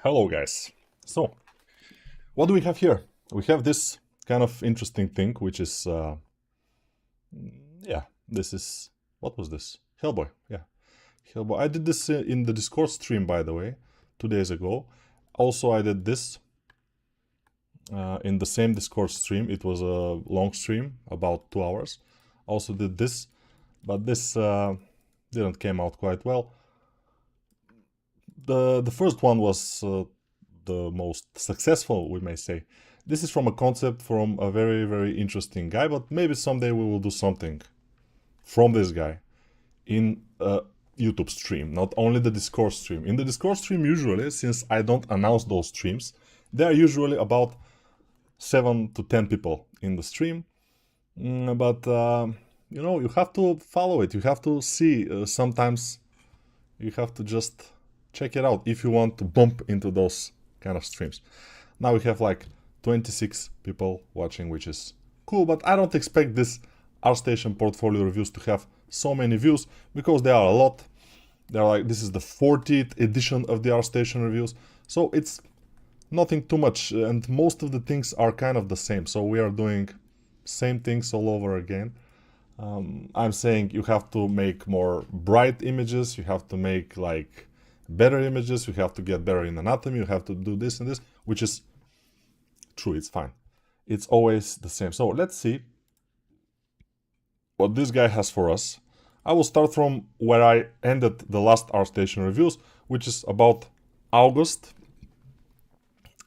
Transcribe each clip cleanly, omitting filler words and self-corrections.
Hello guys. So, what do we have here? We have this kind of interesting thing, which is, yeah, this is, what was this? Hellboy, yeah. Hellboy. I did this in the Discord stream, by the way, 2 days ago. Also, I did this in the same Discord stream. It was a long stream, about 2 hours. Also did this, but this didn't came out quite well. The first one was the most successful, we may say. This is from a concept from a very, very interesting guy, but maybe someday we will do something from this guy in a YouTube stream, not only the Discord stream. In the Discord stream, usually, since I don't announce those streams, there are usually about 7 to 10 people in the stream. But, you know, you have to follow it. You have to see. Sometimes you have to just check it out if you want to bump into those kind of streams. Now we have like 26 people watching, which is cool, but I don't expect this Artstation portfolio reviews to have so many views because there are a lot. They're like, this is the 40th edition of the Artstation reviews, so it's nothing too much, and most of the things are kind of the same, so we are doing same things all over again. I'm saying you have to make more bright images, you have to make like better images, you have to get better in anatomy, you have to do this and this, which is true, it's fine. It's always the same. So let's see what this guy has for us. I will start from where I ended the last Artstation reviews, which is about August.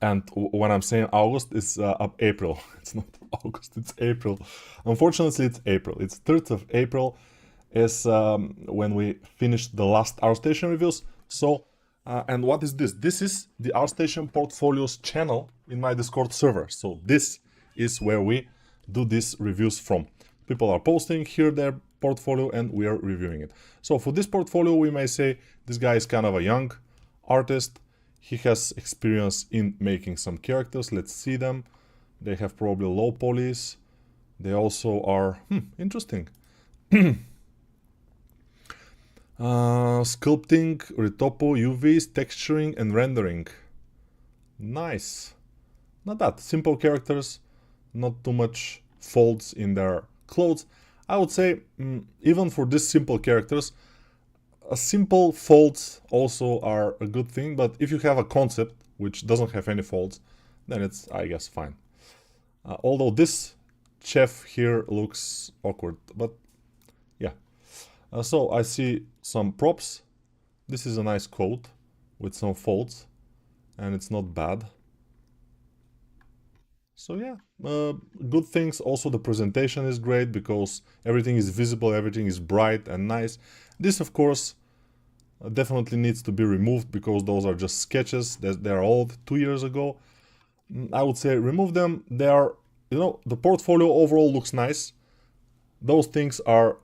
And when I'm saying August, it's up April. It's not August, it's April. Unfortunately, it's April. It's 3rd of April is when we finished the last Artstation reviews. So, and what is this? This is the Artstation Portfolios channel in my Discord server. So this is where we do these reviews from. People are posting here their portfolio and we are reviewing it. So for this portfolio, we may say this guy is kind of a young artist. He has experience in making some characters. Let's see them. They have probably low polys. They also are, interesting. Sculpting, retopo, UVs, texturing, and rendering. Nice. Not bad. Simple characters, not too much folds in their clothes. I would say, even for these simple characters, simple folds also are a good thing, but if you have a concept which doesn't have any folds, then it's, I guess, fine. Although this chef here looks awkward, but yeah. So I see some props. This is a nice coat with some folds, and it's not bad. So yeah, good things. Also the presentation is great because everything is visible, everything is bright and nice. This, of course, definitely needs to be removed because those are just sketches. They are old, 2 years ago. I would say remove them. They are, you know, the portfolio overall looks nice. Those things are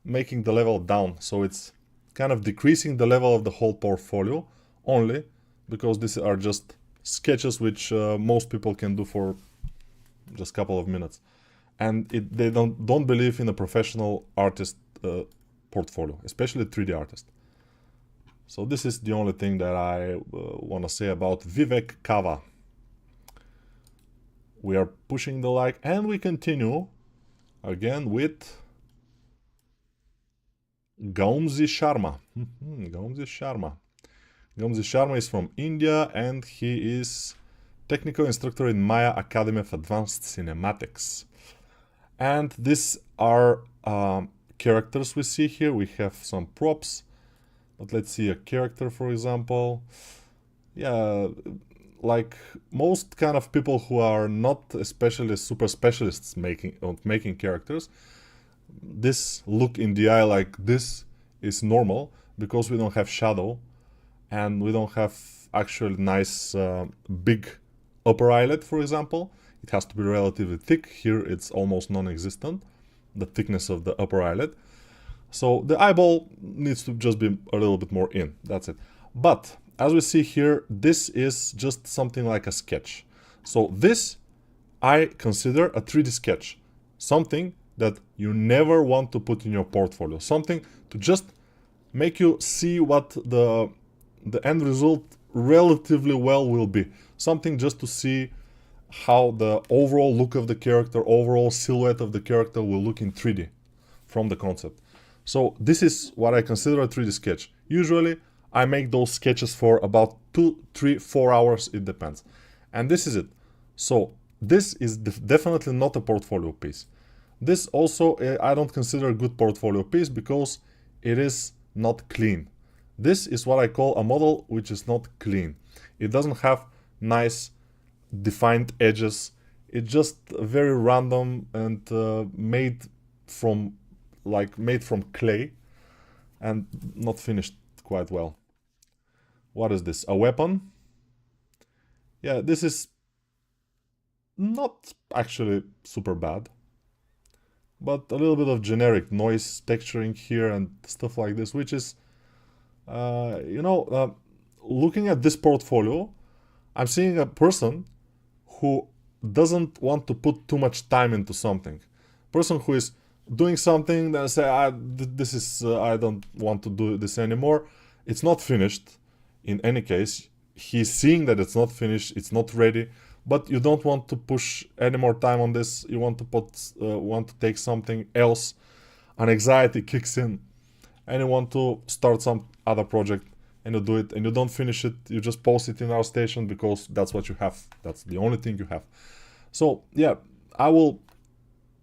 making the level down, so it's kind of decreasing the level of the whole portfolio only because these are just sketches which most people can do for just a couple of minutes, and they don't believe in a professional artist portfolio, especially 3D artist. So this is the only thing that I want to say about Vivek Cava. We are pushing the like, and we continue again with Gumzi Sharma. Gumzi Sharma. Gumzi Sharma is from India and he is technical instructor in Maya Academy of Advanced Cinematics. And these are characters we see here. We have some props, but let's see a character, for example. Yeah, like most kind of people who are not especially super specialists making characters, this look in the eye like this is normal because we don't have shadow and we don't have actually nice big upper eyelid, for example. It has to be relatively thick. Here it's almost non-existent, the thickness of the upper eyelid. So the eyeball needs to just be a little bit more in, that's it. But as we see here, this is just something like a sketch. So this I consider a 3D sketch, something that you never want to put in your portfolio, something to just make you see what the end result relatively well will be. Something just to see how the overall look of the character, overall silhouette of the character will look in 3D from the concept. So this is what I consider a 3D sketch. Usually I make those sketches for about 2, 3, 4 hours, it depends. And this is it. So this is definitely not a portfolio piece. This also I don't consider a good portfolio piece because it is not clean. This is what I call a model which is not clean. It doesn't have nice defined edges. It's just very random and made from clay and not finished quite well. What is this? A weapon? Yeah, this is not actually super bad, but a little bit of generic noise texturing here and stuff like this, which is, looking at this portfolio, I'm seeing a person who doesn't want to put too much time into something. Person who is doing something, then say, I don't want to do this anymore. It's not finished. In any case, he's seeing that it's not finished, it's not ready, but you don't want to push any more time on this. You want to take something else. An anxiety kicks in, and you want to start some other project, and you do it, and you don't finish it. You just post it in Artstation because that's what you have. That's the only thing you have. So yeah,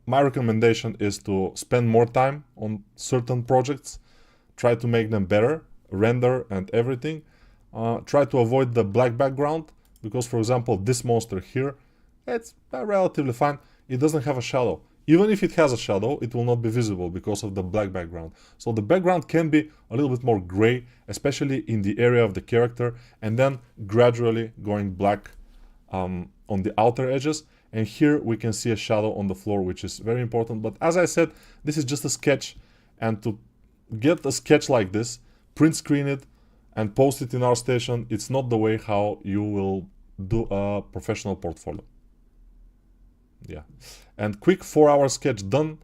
my recommendation is to spend more time on certain projects, try to make them better, render and everything. Try to avoid the black background, because for example this monster here, it's relatively fine. It doesn't have a shadow. Even if it has a shadow, it will not be visible because of the black background. So the background can be a little bit more gray, especially in the area of the character, and then gradually going black on the outer edges. And here we can see a shadow on the floor, which is very important. But as I said, this is just a sketch, and to get a sketch like this, print screen it and post it in Artstation, it's not the way how you will do a professional portfolio. Yeah, and quick 4-hour sketch done.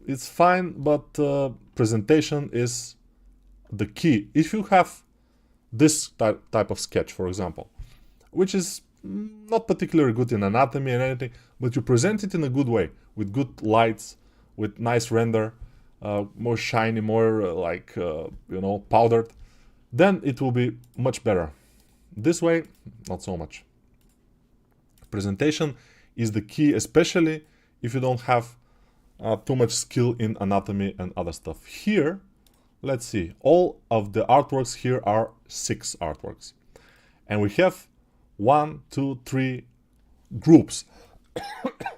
It's fine, but presentation is the key. If you have this type of sketch, for example, which is not particularly good in anatomy and anything, but you present it in a good way, with good lights, with nice render, more shiny, more powdered, then it will be much better. This way, not so much. Presentation is the key, especially if you don't have too much skill in anatomy and other stuff. Here, let's see, all of the artworks here are 6 artworks. And we have 1, 2, 3 groups.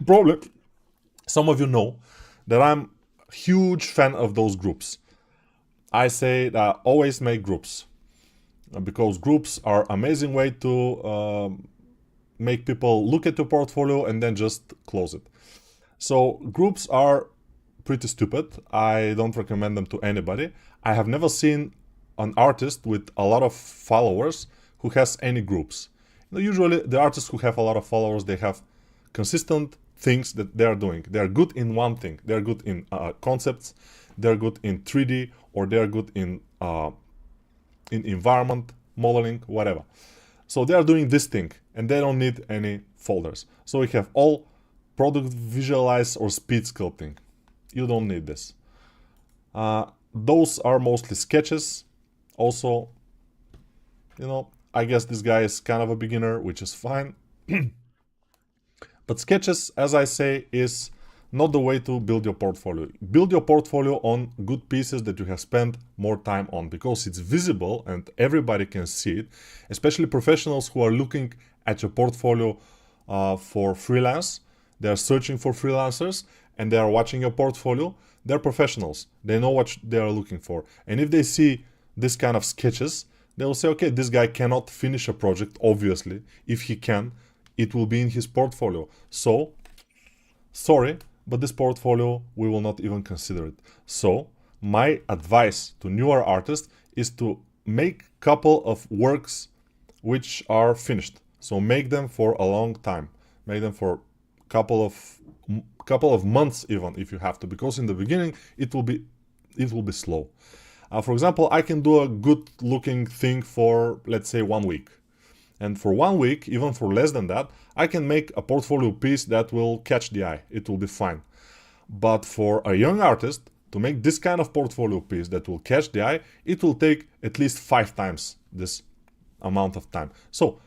Probably some of you know that I'm a huge fan of those groups. I say that always make groups, because groups are amazing way to make people look at your portfolio and then just close it. So groups are pretty stupid. I don't recommend them to anybody. I have never seen an artist with a lot of followers who has any groups. Usually the artists who have a lot of followers, they have consistent things that they are doing. They are good in one thing. They are good in concepts. They are good in 3D, or they are good in environment modeling, whatever. So they are doing this thing, and they don't need any folders. So we have all product visualize or speed sculpting. You don't need this. Those are mostly sketches. Also, I guess this guy is kind of a beginner, which is fine. But sketches, as I say, is not the way to build your portfolio. Build your portfolio on good pieces that you have spent more time on, because it's visible and everybody can see it, especially professionals who are looking at your portfolio for freelance. They are searching for freelancers and they are watching your portfolio. They're professionals. They know what they are looking for. And if they see this kind of sketches, they will say, okay, this guy cannot finish a project, obviously. If he can, it will be in his portfolio. So, sorry, but this portfolio, we will not even consider it. So, my advice to newer artists is to make a couple of works which are finished. So make them for a long time. Make them for couple of months even, if you have to, because in the beginning it will be slow. For example, I can do a good looking thing for, let's say, 1 week. And for 1 week, even for less than that, I can make a portfolio piece that will catch the eye. It will be fine. But for a young artist, to make this kind of portfolio piece that will catch the eye, it will take at least 5 times this amount of time. So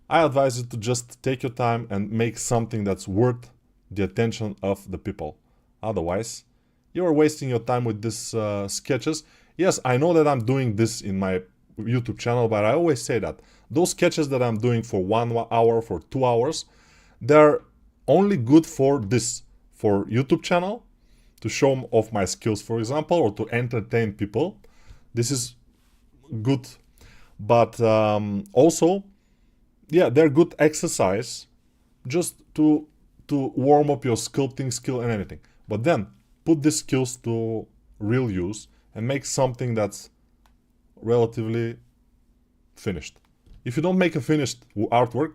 I advise you to just take your time and make something that's worth the attention of the people. Otherwise, you are wasting your time with these sketches. Yes, I know that I'm doing this in my YouTube channel, but I always say that those sketches that I'm doing for 1 hour, for 2 hours, they're only good for this, for YouTube channel, to show off my skills, for example, or to entertain people. This is good, but also, yeah, they're good exercise just to warm up your sculpting skill and anything. But then put these skills to real use and make something that's relatively finished. If you don't make a finished artwork,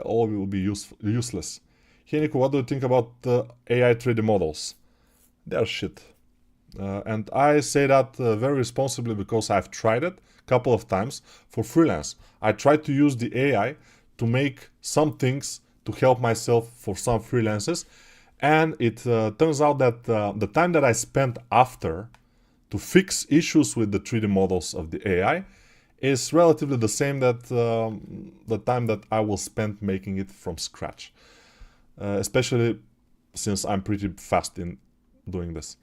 all will be useless. Hey Nico, what do you think about the AI 3D models? They're shit. And I say that very responsibly because I've tried it a couple of times for freelance. I tried to use the AI to make some things to help myself for some freelances, and it turns out that the time that I spent after to fix issues with the 3D models of the AI is relatively the same that the time that I will spend making it from scratch. Especially since I'm pretty fast in doing this.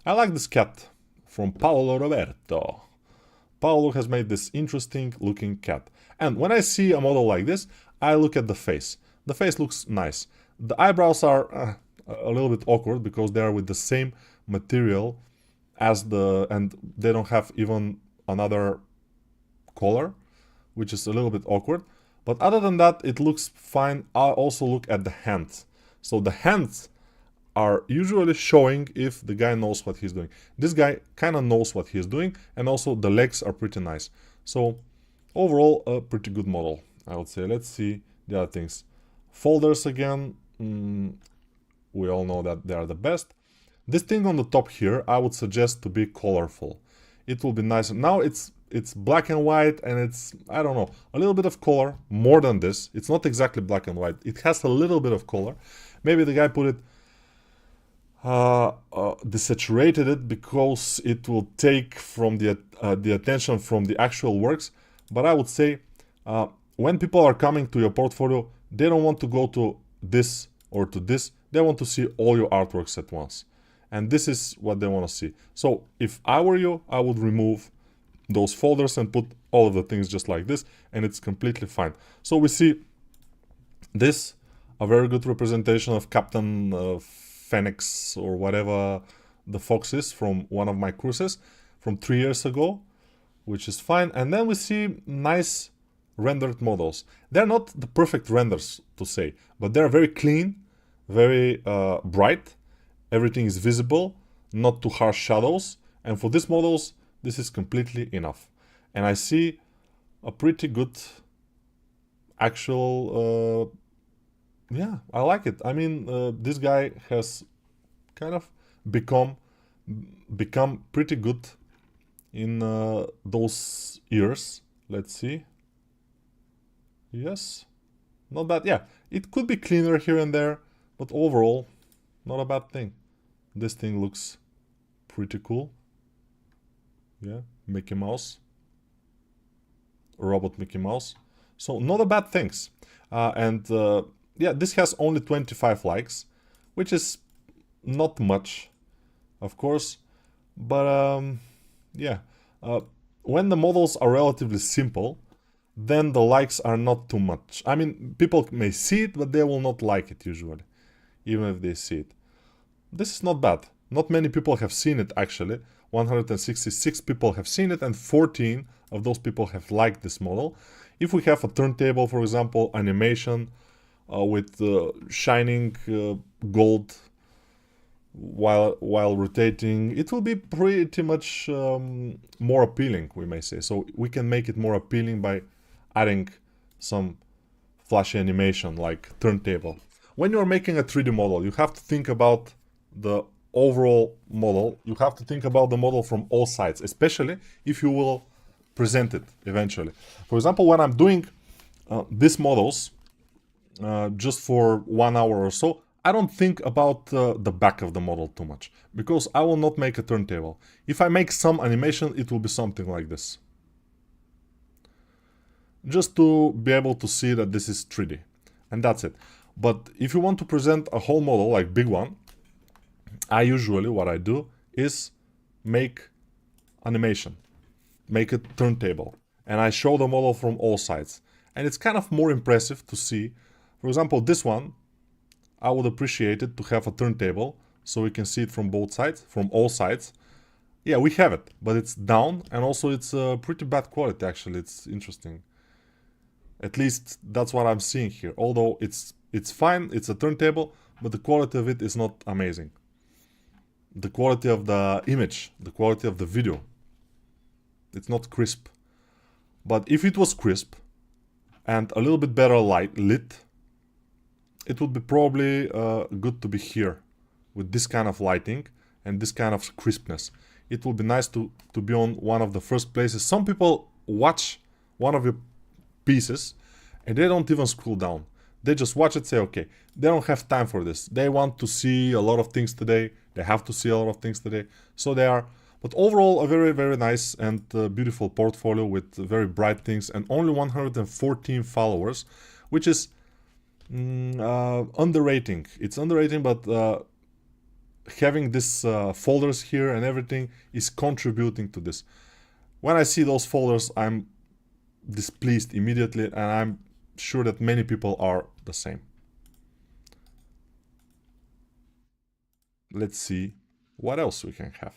I like this cat from Paulo Roberto. Paulo has made this interesting looking cat. And when I see a model like this, I look at the face. The face looks nice. The eyebrows are a little bit awkward because they are with the same material as and they don't have even another color, which is a little bit awkward. But other than that, it looks fine. I also look at the hands. So the hands are usually showing if the guy knows what he's doing. This guy kind of knows what he's doing, and also the legs are pretty nice. So overall, a pretty good model, I would say. Let's see the other things. Folders again, we all know that they are the best. This thing on the top here, I would suggest to be colorful. It will be nice. Now it's black and white, and it's, I don't know, a little bit of color, more than this. It's not exactly black and white. It has a little bit of color. Maybe the guy put it, desaturated it because it will take from the attention from the actual works. But I would say, when people are coming to your portfolio, they don't want to go to this or to this. They want to see all your artworks at once. And this is what they want to see. So if I were you, I would remove those folders and put all of the things just like this, and it's completely fine. So we see this, a very good representation of Captain Phoenix or whatever the fox is from one of my cruises from 3 years ago, which is fine. And then we see nice rendered models. They're not the perfect renders to say, but they're very clean, very bright. Everything is visible, not too harsh shadows. And for these models, this is completely enough. And I see a pretty good actual, yeah, I like it. I mean, this guy has kind of become pretty good in those years. Let's see. Yes, not bad. Yeah, it could be cleaner here and there, but overall, not a bad thing. This thing looks pretty cool. Yeah, Mickey Mouse. Robot Mickey Mouse. So not a bad things. Yeah, this has only 25 likes, which is not much, of course. But yeah, when the models are relatively simple, then the likes are not too much. I mean, people may see it, but they will not like it usually, even if they see it. This is not bad. Not many people have seen it actually. 166 people have seen it, and 14 of those people have liked this model. If we have a turntable, for example, animation with shining gold while rotating, it will be pretty much more appealing, we may say. So we can make it more appealing by adding some flashy animation like turntable. When you're making a 3D model, you have to think about the overall model, you have to think about the model from all sides, especially if you will present it eventually. For example, when I'm doing these models just for 1 hour or so, I don't think about the back of the model too much, because I will not make a turntable. If I make some animation, it will be something like this. Just to be able to see that this is 3D. And that's it. But if you want to present a whole model, like big one, I usually, what I do is make animation, make a turntable, and I show the model from all sides. And it's kind of more impressive to see. For example, this one, I would appreciate it to have a turntable so we can see it from both sides, from all sides. Yeah, we have it, but it's down, and also it's pretty bad quality actually. It's interesting. At least that's what I'm seeing here. Although it's fine, it's a turntable, but the quality of it is not amazing. The quality of the image, the quality of the video, it's not crisp. But if it was crisp and a little bit better lit, it would be probably good to be here with this kind of lighting and this kind of crispness. It would be nice to be on one of the first places. Some people watch one of your pieces and they don't even scroll down. They just watch it, say, okay, they don't have time for this. They want to see a lot of things today. They have to see a lot of things today. So they are, but overall, a very, very nice and beautiful portfolio with very bright things and only 114 followers, which is underrating. It's underrating, but having these folders here and everything is contributing to this. When I see those folders, I'm displeased immediately, and I'm sure that many people are the same. Let's see what else we can have.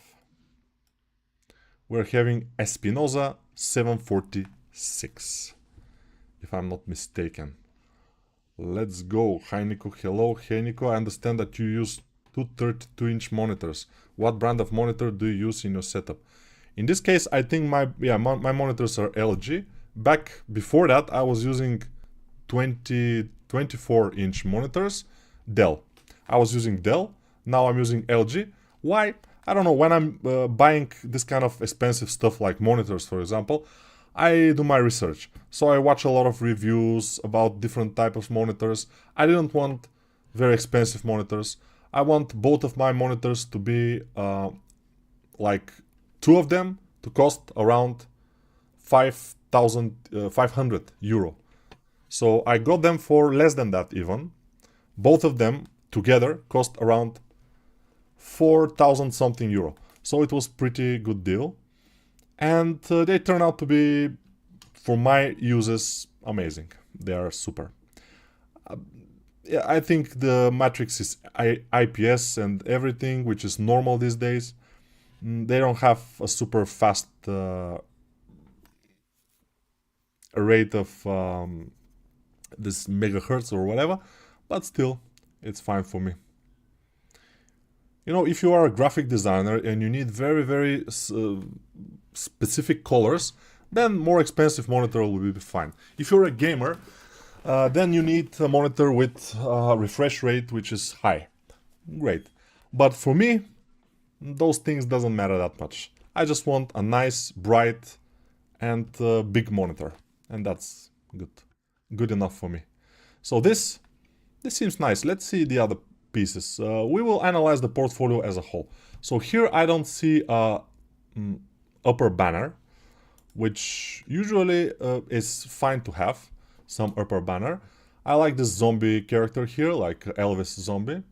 We're having Espinosa 746, if I'm not mistaken. Let's go. Heiniko, hello. Heiniko, I understand that you use two 32-inch monitors. What brand of monitor do you use in your setup? In this case, I think my monitors are LG. Back before that, I was using 24-inch monitors, Dell. I was using Dell. Now I'm using LG. Why? I don't know. When I'm buying this kind of expensive stuff like monitors, for example, I do my research. So I watch a lot of reviews about different types of monitors. I didn't want very expensive monitors. I want both of my monitors to be like two of them to cost around 500 euro. So I got them for less than that even. Both of them together cost around 4,000 something euro. So it was pretty good deal. And they turn out to be, for my uses, amazing. They are super. Yeah, I think the matrix is IPS and everything, which is normal these days. They don't have a super fast rate of this megahertz or whatever, but still, it's fine for me. You know, if you are a graphic designer and you need very, very specific colors, then more expensive monitor will be fine. If you're a gamer, then you need a monitor with refresh rate which is high. Great. But for me, those things doesn't matter that much. I just want a nice, bright and big monitor. And that's good. Good enough for me. So this seems nice. Let's see the other pieces. We will analyze the portfolio as a whole. So here I don't see a upper banner, which usually is fine to have some upper banner. I like this zombie character here, like Elvis zombie.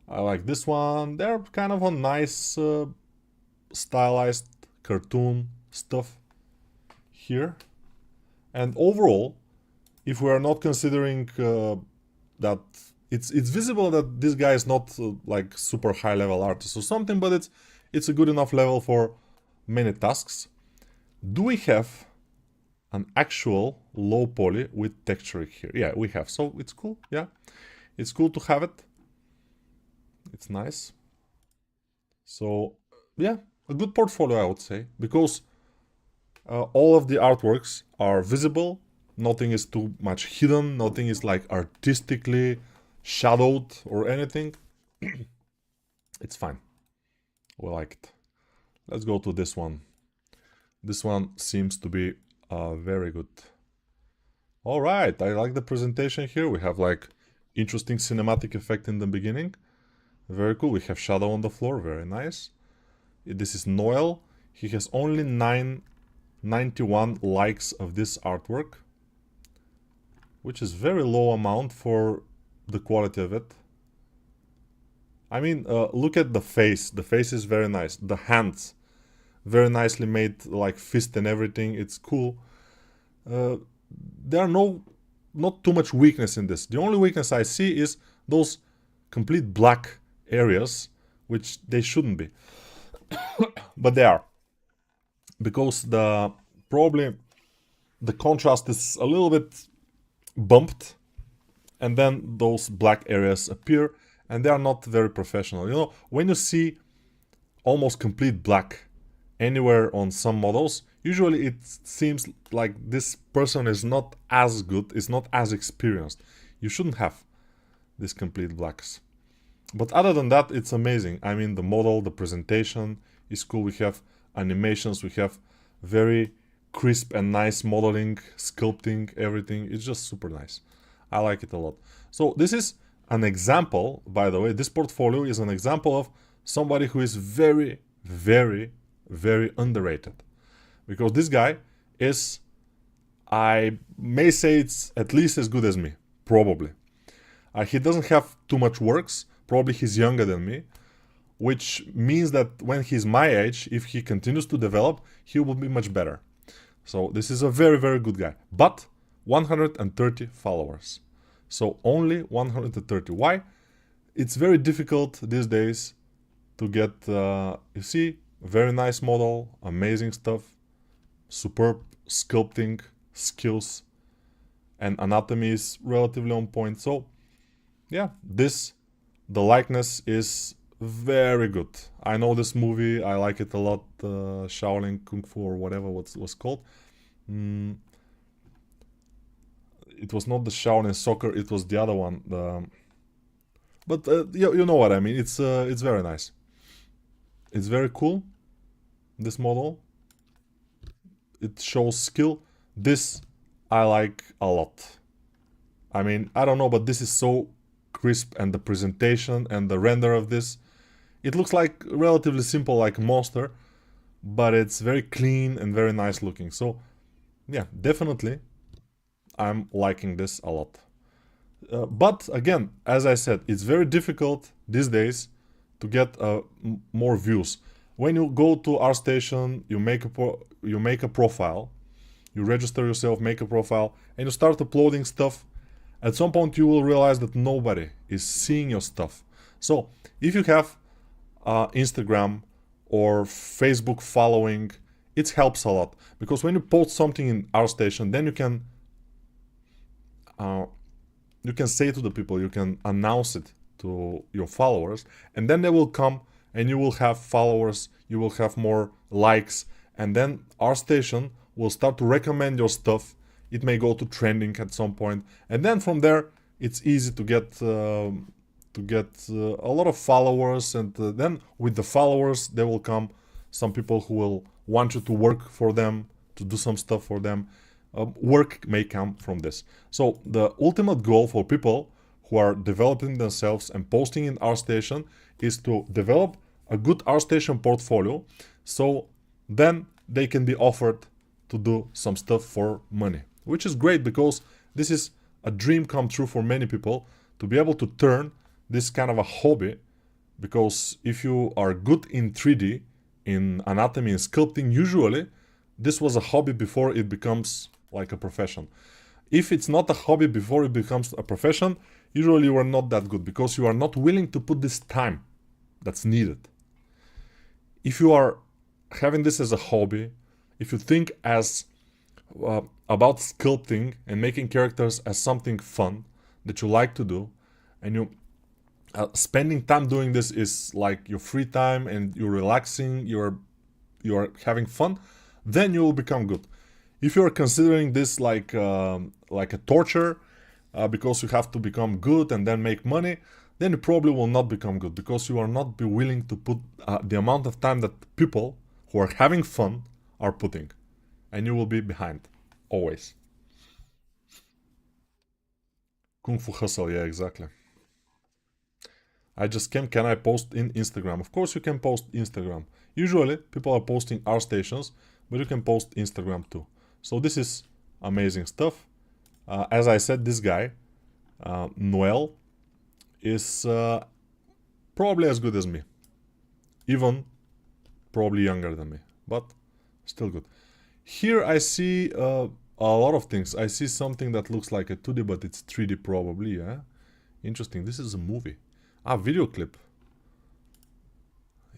I like this one. They're kind of a nice stylized cartoon stuff here. And overall, if we are not considering that it's visible that this guy is not like super high level artist or something, but it's a good enough level for many tasks. Do we have an actual low poly with texture here? Yeah, we have. So it's cool. Yeah, it's cool to have it. It's nice. So yeah, a good portfolio, I would say, because all of the artworks are visible. Nothing is too much hidden. Nothing is like artistically shadowed or anything. It's fine. We like it. Let's go to this one. This one seems to be very good. All right, I like the presentation here. We have like interesting cinematic effect in the beginning. Very cool. We have shadow on the floor. Very nice. This is Noel. He has only 991 likes of this artwork, which is very low amount for the quality of it. I mean, look at the face. The face is very nice. The hands, very nicely made, like fist and everything. It's cool. There are not too much weakness in this. The only weakness I see is those complete black areas, which they shouldn't be. But they are. Because probably the contrast is a little bit bumped, and then those black areas appear, and they are not very professional. You know, when you see almost complete black anywhere on some models, usually it seems like this person is not as good, is not as experienced. You shouldn't have these complete blacks. But other than that, it's amazing. I mean, the model, the presentation is cool. We have animations, we have very crisp and nice modeling, sculpting, everything. It's just super nice. I like it a lot. So this is an example, by the way. This portfolio is an example of somebody who is very, very, very underrated. Because this guy is, I may say it's at least as good as me. Probably. He doesn't have too much works. Probably he's younger than me. Which means that when he's my age, if he continues to develop, he will be much better. So this is a very, very good guy. But 130 followers. So only 130. Why? It's very difficult these days to get, you see, very nice model, amazing stuff, superb sculpting skills, and anatomy is relatively on point. So yeah, the likeness is very good. I know this movie, I like it a lot, Shaolin Kung Fu or whatever it was called. It was not the Shaolin Soccer, it was the other one. But you know what I mean. It's very nice. It's very cool, this model. It shows skill. This I like a lot. I mean, I don't know, but this is so crisp, and the presentation and the render of this, it looks like relatively simple, like Monster, but it's very clean and very nice looking. So yeah, definitely I'm liking this a lot. But again, as I said, it's very difficult these days to get more views. When you go to Artstation, you make a profile, you register yourself, make a profile, and you start uploading stuff. At some point you will realize that nobody is seeing your stuff. So if you have Instagram or Facebook following, it helps a lot. Because when you post something in Artstation, then you can say to the people, you can announce it to your followers, and then they will come and you will have followers, you will have more likes, and then Artstation will start to recommend your stuff. It may go to trending at some point, and then from there it's easy to get a lot of followers, and then with the followers there will come some people who will want you to work for them, to do some stuff for them. Work may come from this. So the ultimate goal for people who are developing themselves and posting in Artstation is to develop a good Artstation portfolio, so then they can be offered to do some stuff for money, which is great, because this is a dream come true for many people, to be able to turn this kind of a hobby. Because if you are good in 3D, in anatomy and sculpting, usually this was a hobby before it becomes like a profession. If it's not a hobby before it becomes a profession, usually you are not that good, because you are not willing to put this time that's needed. If you are having this as a hobby, if you think as about sculpting and making characters as something fun that you like to do, and you spending time doing this is like your free time and you're relaxing, you're having fun, then you will become good. If you are considering this like a torture, because you have to become good and then make money, then you probably will not become good because you are not be willing to put the amount of time that people who are having fun are putting, and you will be behind always. Kung Fu Hustle, yeah, exactly. I just came. Can I post in Instagram? Of course, you can post Instagram. Usually, people are posting Artstations, but you can post Instagram too. So this is amazing stuff. As I said, this guy, Noel, is probably as good as me. Even probably younger than me, but still good. Here I see a lot of things. I see something that looks like a 2D, but it's 3D probably, yeah? Interesting. This is a movie. Video clip.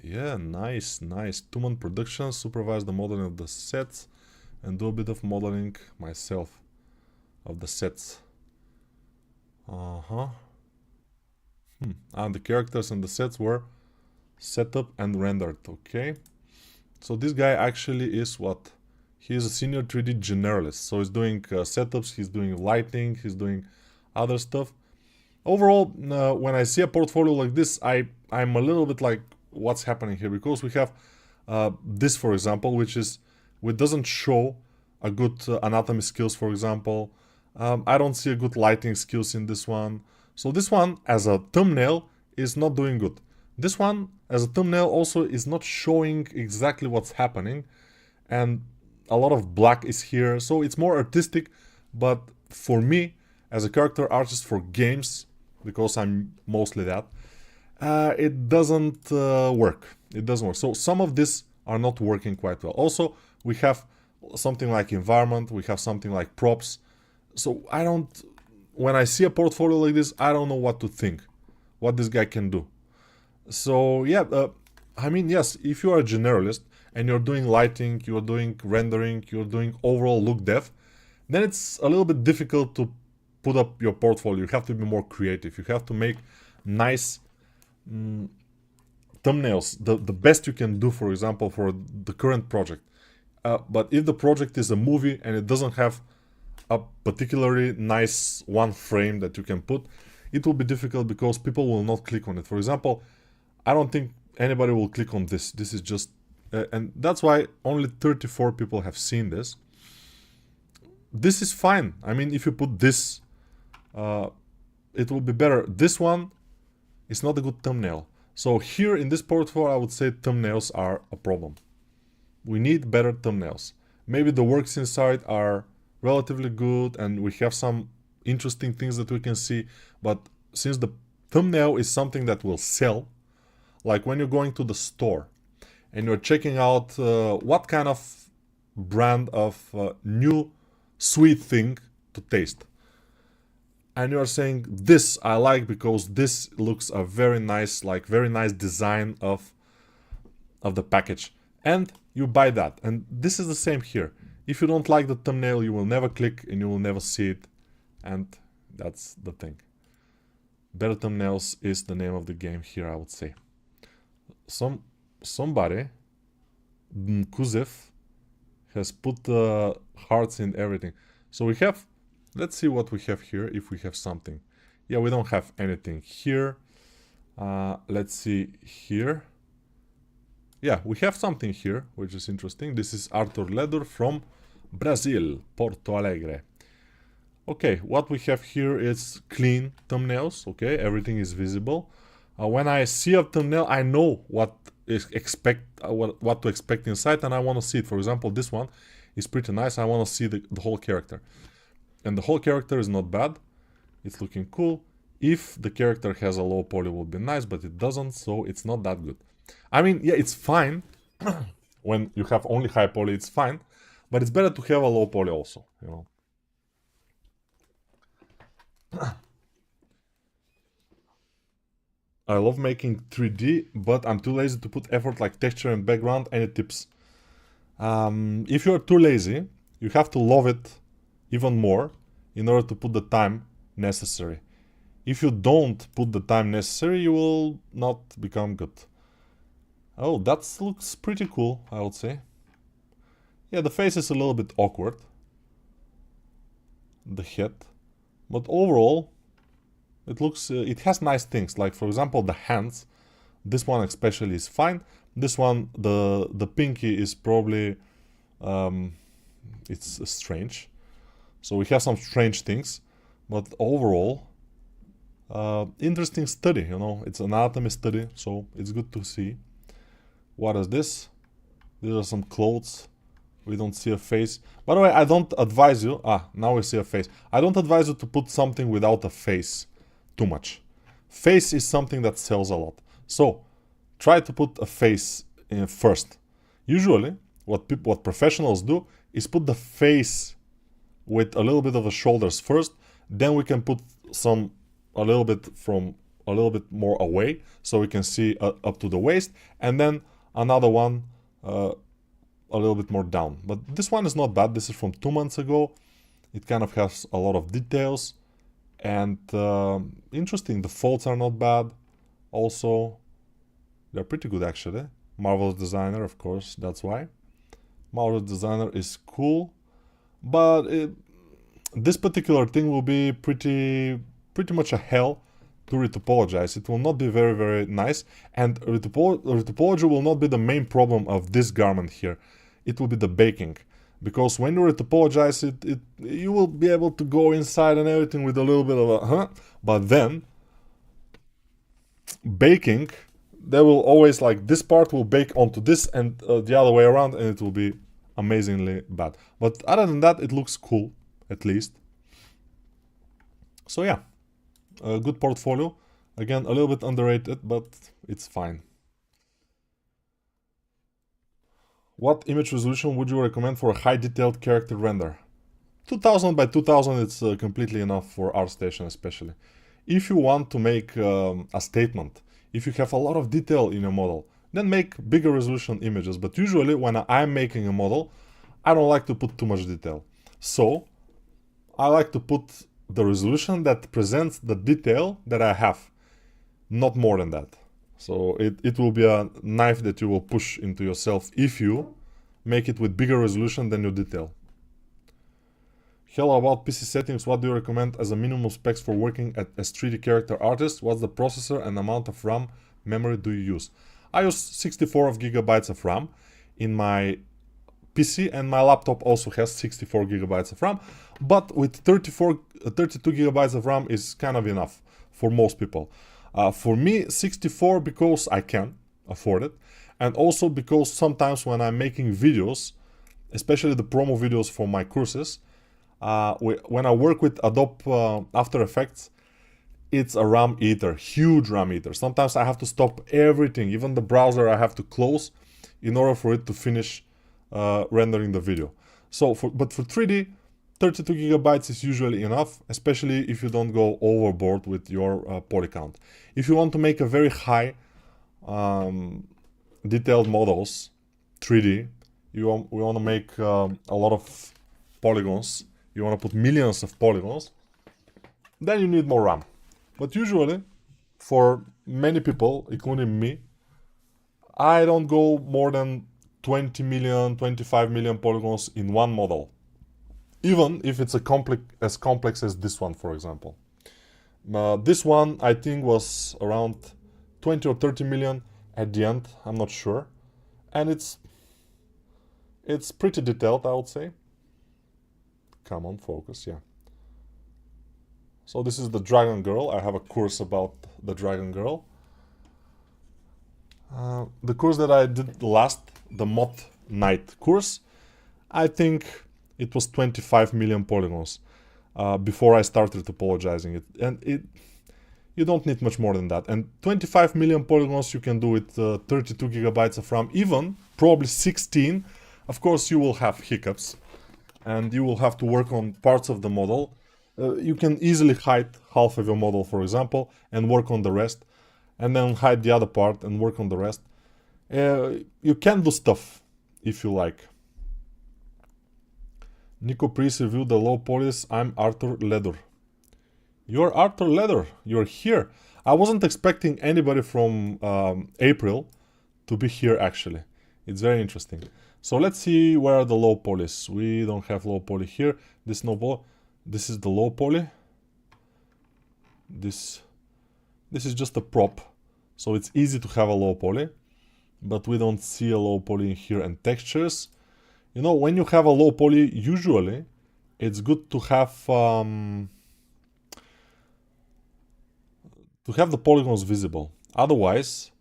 Yeah, nice, nice. Two-man production, supervise the modeling of the sets, and do a bit of modeling myself of the sets. Uh-huh. And the characters and the sets were set up and rendered, okay? So this guy actually is what? He is a senior 3D generalist. So he's doing setups, he's doing lighting, he's doing other stuff. Overall, when I see a portfolio like this, I'm a little bit like, what's happening here? Because we have this, for example, which doesn't show a good anatomy skills, for example. I don't see a good lighting skills in this one. So this one, as a thumbnail, is not doing good. This one, as a thumbnail, also is not showing exactly what's happening. And a lot of black is here. So it's more artistic. But for me, as a character artist for games, because I'm mostly that, it doesn't work. It doesn't work. So some of these are not working quite well. Also, we have something like environment. We have something like props. So when I see a portfolio like this, I don't know what to think, what this guy can do. So yeah, I mean, yes, if you are a generalist and you're doing lighting, you're doing rendering, you're doing overall look dev, then it's a little bit difficult to put up your portfolio. You have to be more creative. You have to make nice thumbnails, the best you can do, for example, for the current project. But if the project is a movie and it doesn't have a particularly nice one frame that you can put, it will be difficult because people will not click on it. For example, I don't think anybody will click on this. This is just... and that's why only 34 people have seen this. This is fine. I mean, if you put this, it will be better. This one is not a good thumbnail. So here in this portfolio, I would say thumbnails are a problem. We need better thumbnails. Maybe the works inside are relatively good and we have some interesting things that we can see, but since the thumbnail is something that will sell, like when you're going to the store and you're checking out what kind of brand of new sweet thing to taste, and you're saying this I like because this looks a very nice, like very nice design of the package, and you buy that. And this is the same here. If you don't like the thumbnail, you will never click and you will never see it, and that's the thing. Better thumbnails is the name of the game here, I would say. Somebody, Kuzev, has put hearts in everything. So we have, let's see what we have here, if we have something. Yeah, we don't have anything here. Let's see here. Yeah, we have something here, which is interesting. This is Artur Ledur from Brazil, Porto Alegre. Okay, what we have here is clean thumbnails. Okay, everything is visible. When I see a thumbnail, I know what to expect inside, and I want to see it. For example, this one is pretty nice. I want to see the whole character, and the whole character is not bad. It's looking cool. If the character has a low poly, will be nice, but it doesn't, so it's not that good. I mean, yeah, it's fine. When you have only high poly, it's fine, but it's better to have a low poly also, you know. I love making 3D, but I'm too lazy to put effort like texture and background. Any tips? If you're too lazy, you have to love it even more in order to put the time necessary. If you don't put the time necessary, you will not become good. Oh, that looks pretty cool, I would say. Yeah, the face is a little bit awkward. The head. But overall, It looks, it has nice things, like for example the hands. This one especially is fine. This one, the pinky is probably, it's strange. So we have some strange things, but overall, interesting study, you know, it's an anatomy study, so it's good to see. What is this? These are some clothes. We don't see a face. By the way, I don't advise you, now we see a face. I don't advise you to put something without a face too much. Face is something that sells a lot. So, try to put a face in first. Usually, what professionals do is put the face with a little bit of the shoulders first, then we can put a little bit more away, so we can see up to the waist, and then another one a little bit more down. But this one is not bad. This is from 2 months ago. It kind of has a lot of details, and interesting. The folds are not bad. Also, they're pretty good actually. Marvelous designer, of course. That's why. Marvelous designer is cool, but this particular thing will be pretty much a hell to retopologize. It will not be very, very nice, and retopology will not be the main problem of this garment here. It will be the baking, because when you retopologize it, you will be able to go inside and everything with a little bit of a but then baking, they will always, like, this part will bake onto this and the other way around, and it will be amazingly bad. But other than that, it looks cool, at least. So yeah, a good portfolio. Again, a little bit underrated, but it's fine. What image resolution would you recommend for a high detailed character render? 2000 by 2000, it's completely enough for Artstation especially. If you want to make a statement, if you have a lot of detail in your model, then make bigger resolution images. But usually when I'm making a model, I don't like to put too much detail. So I like to put the resolution that presents the detail that I have, not more than that. So it will be a knife that you will push into yourself if you make it with bigger resolution than your detail. Hello, about PC settings, what do you recommend as a minimum specs for working as 3D character artist? What's the processor and amount of RAM memory do you use? I use 64 gigabytes of RAM in my PC, and my laptop also has 64 gigabytes of RAM, but with 32 gigabytes of RAM is kind of enough for most people. For me, 64 because I can afford it, and also because sometimes when I'm making videos, especially the promo videos for my courses, when I work with Adobe After Effects, it's a RAM eater, huge RAM eater. Sometimes I have to stop everything, even the browser I have to close in order for it to finish rendering the video. So, but for 3D, 32 gigabytes is usually enough, especially if you don't go overboard with your poly count. If you want to make a very high detailed models, 3D, we want to make a lot of polygons, you want to put millions of polygons, then you need more RAM. But usually, for many people, including me, I don't go more than 20 million, 25 million polygons in one model. Even if it's as complex as this one, for example. This one, I think, was around 20 or 30 million at the end, I'm not sure. And it's pretty detailed, I would say. Come on, focus, yeah. So this is the Dragon Girl. I have a course about the Dragon Girl. The course that I did last, the Moth Knight course, I think it was 25 million polygons before I started topologizing it. And you don't need much more than that. And 25 million polygons you can do with 32 gigabytes of RAM, even probably 16. Of course, you will have hiccups and you will have to work on parts of the model. You can easily hide half of your model, for example, and work on the rest, and then hide the other part and work on the rest. You can do stuff if you like. Nico, please review the low polys. I'm Artur Ledur. You're Artur Ledur. You're here. I wasn't expecting anybody from April to be here, actually. It's very interesting. So let's see where are the low polys. We don't have low poly here. This is the low poly. This is just a prop, so it's easy to have a low poly, but we don't see a low poly in here. And textures, you know, when you have a low poly, usually it's good to have the polygons visible. Otherwise,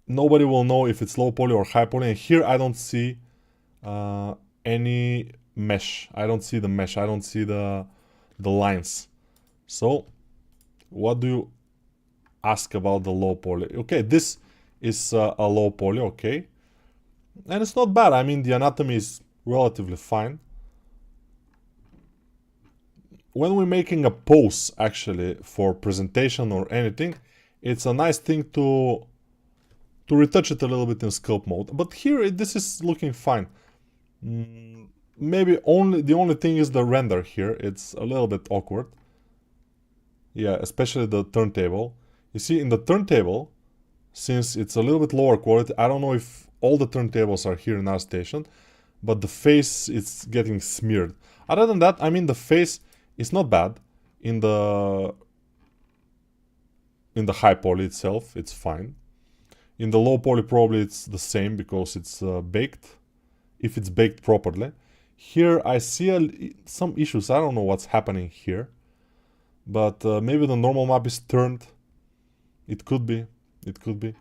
nobody will know if it's low poly or high poly. And here I don't see any mesh. I don't see the mesh. I don't see the lines. So what do you ask about the low poly? Okay, this is a low poly, okay. And it's not bad. I mean, the anatomy is relatively fine. When we're making a pose, actually, for presentation or anything, it's a nice thing to retouch it a little bit in sculpt mode. But here, this is looking fine. Maybe the only thing is the render here. It's a little bit awkward. Yeah, especially the turntable. You see, in the turntable, since it's a little bit lower quality, I don't know if all the turntables are here in Artstation, but the face is getting smeared. Other than that, I mean, the face is not bad. In the high poly itself, it's fine. In the low poly, probably it's the same because it's baked, if it's baked properly. Here I see some issues. I don't know what's happening here, but maybe the normal map is turned. It could be. It could be.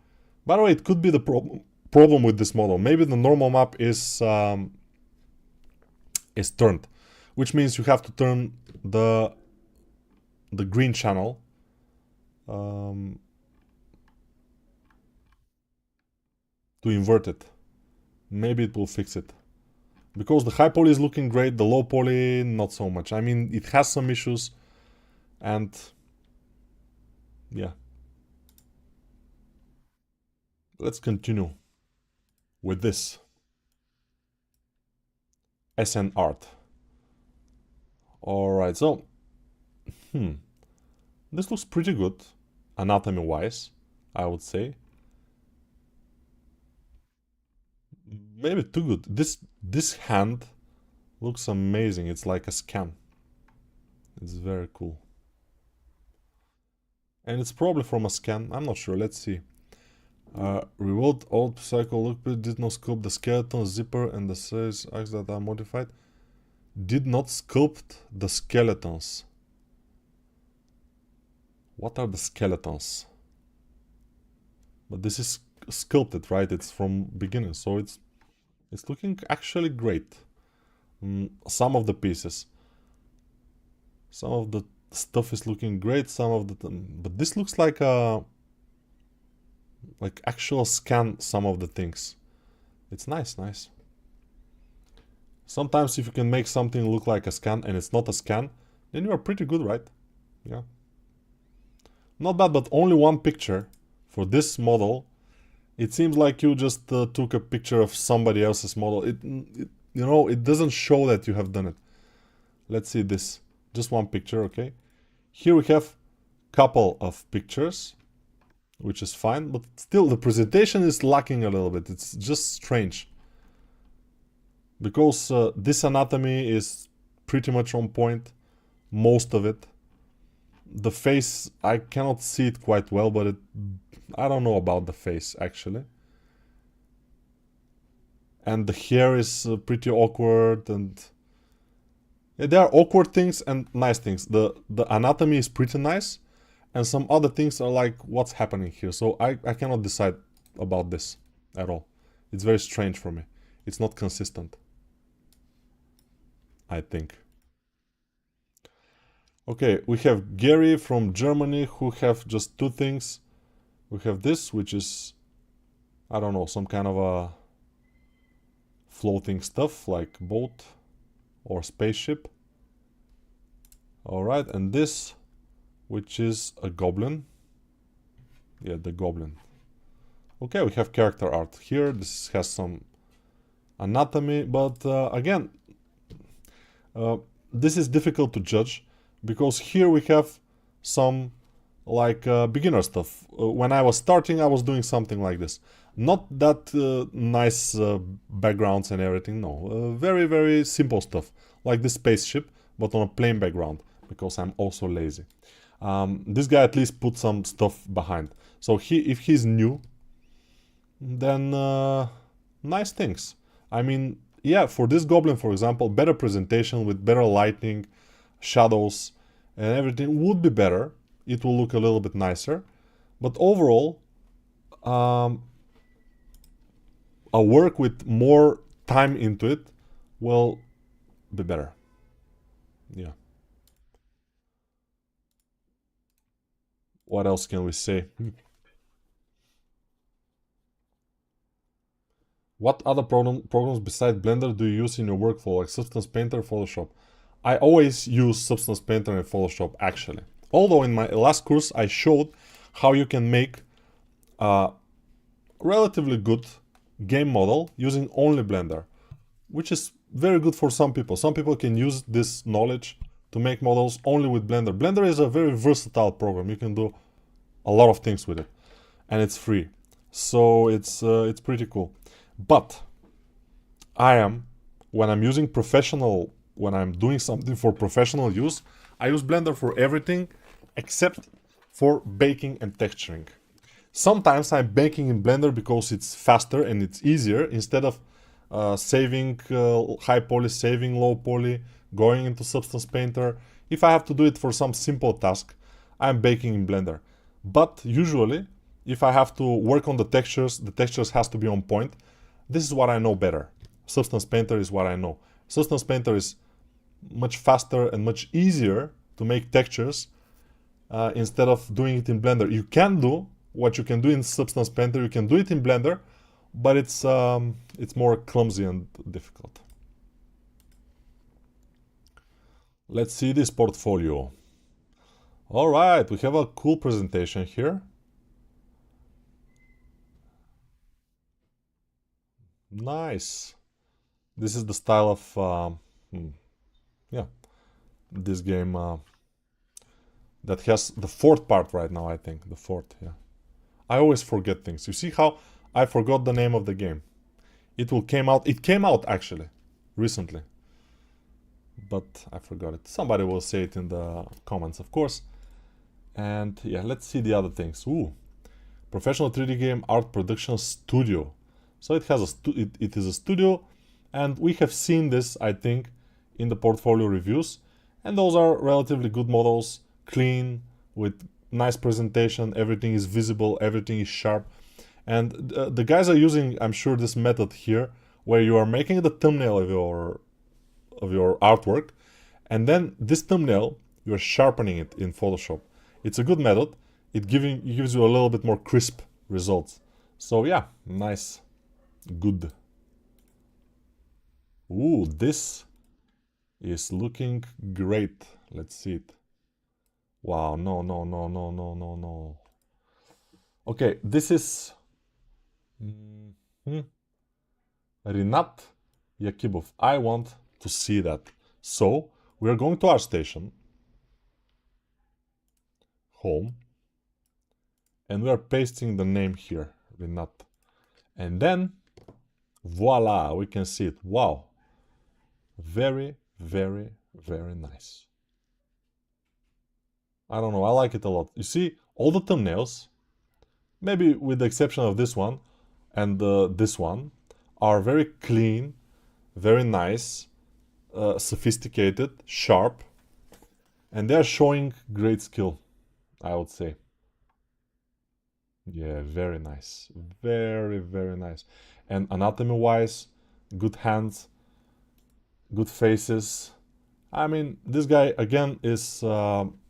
By the way, it could be the problem with this model. Maybe the normal map is turned, which means you have to turn the green channel to invert it. Maybe it will fix it. Because the high poly is looking great, the low poly not so much. I mean, it has some issues, and yeah. Let's continue with this SN art. Alright, so this looks pretty good, anatomy wise, I would say. Maybe too good. This hand looks amazing. It's like a scan. It's very cool. And it's probably from a scan. I'm not sure. Let's see. Revealed old cycle look, did not sculpt the skeleton zipper and the size axes that are modified. Did not sculpt the skeletons. What are the skeletons? But this is sculpted, right? It's from beginning, so it's looking actually great. Some of the pieces, some of the stuff is looking great. Some of the, but this looks like a actual scan. Some of the things, it's nice. Sometimes if you can make something look like a scan and it's not a scan, then you are pretty good, right? Yeah. Not bad, but only one picture for this model. It seems like you just took a picture of somebody else's model. You know, it doesn't show that you have done it. Let's see this. Just one picture, okay? Here we have couple of pictures, which is fine, but still the presentation is lacking a little bit. It's just strange. Because this anatomy is pretty much on point, most of it. The face, I cannot see it quite well, but I don't know about the face, actually. And the hair is pretty awkward, and yeah, there are awkward things and nice things. The anatomy is pretty nice, and some other things are like, what's happening here? So I cannot decide about this at all. It's very strange for me. It's not consistent, I think. Okay, we have Gary from Germany who have just two things. We have this, which is, I don't know, some kind of a floating stuff like boat or spaceship. Alright, and this, which is a goblin. Yeah, the goblin. Okay, we have character art here. This has some anatomy, but again, this is difficult to judge because here we have some like beginner stuff. When I was starting, I was doing something like this. Not that nice backgrounds and everything, no. Very, very simple stuff, like this spaceship, but on a plain background, because I'm also lazy. This guy at least put some stuff behind. So if he's new, then nice things. I mean, yeah, for this goblin, for example, better presentation with better lighting, shadows, and everything would be better. It will look a little bit nicer. But overall, a work with more time into it will be better. Yeah. What else can we say? What other programs besides Blender do you use in your workflow, like Substance Painter, Photoshop? I always use Substance Painter and Photoshop, actually. Although in my last course I showed how you can make a relatively good game model using only Blender, which is very good for some people. Some people can use this knowledge to make models only with Blender. Blender is a very versatile program. You can do a lot of things with it, and it's free, so it's pretty cool. But when I'm using professional, when I'm doing something for professional use, I use Blender for everything except for baking and texturing. Sometimes I'm baking in Blender because it's faster and it's easier, instead of saving high poly, saving low poly, going into Substance Painter. If I have to do it for some simple task, I'm baking in Blender. But usually, if I have to work on the textures has to be on point. This is what I know better. Substance Painter is what I know. Substance Painter is much faster and much easier to make textures instead of doing it in Blender. You can do what you can do in Substance Painter, you can do it in Blender, but it's more clumsy and difficult. Let's see this portfolio. All right, we have a cool presentation here. Nice. This is the style of yeah, this game that has the fourth part right now, I think. The fourth, yeah. I always forget things. You see how I forgot the name of the game? It came out actually recently, but I forgot it. Somebody will say it in the comments, of course. And yeah, let's see the other things. Ooh, professional 3D game art production studio. So it has it is a studio, and we have seen this, I think, in the portfolio reviews. And those are relatively good models, clean, with nice presentation. Everything is visible, everything is sharp. And the guys are using, I'm sure, this method here, where you are making the thumbnail of your artwork, and then this thumbnail, you're sharpening it in Photoshop. It's a good method. It gives you a little bit more crisp results. So yeah, nice. Good. Ooh, this is looking great. Let's see it. Wow, no, no, no, no, no, no, no. Okay, this is Rinat Yakubov. I want to see that. So we are going to Artstation, home, and we are pasting the name here, Rinat. And then, voila, we can see it. Wow. Very, very, very nice. I don't know, I like it a lot. You see, all the thumbnails, maybe with the exception of this one and this one, are very clean, very nice, sophisticated, sharp, and they're showing great skill, I would say. Yeah, very nice. Very, very nice. And anatomy-wise, good hands, good faces. I mean, this guy, again, is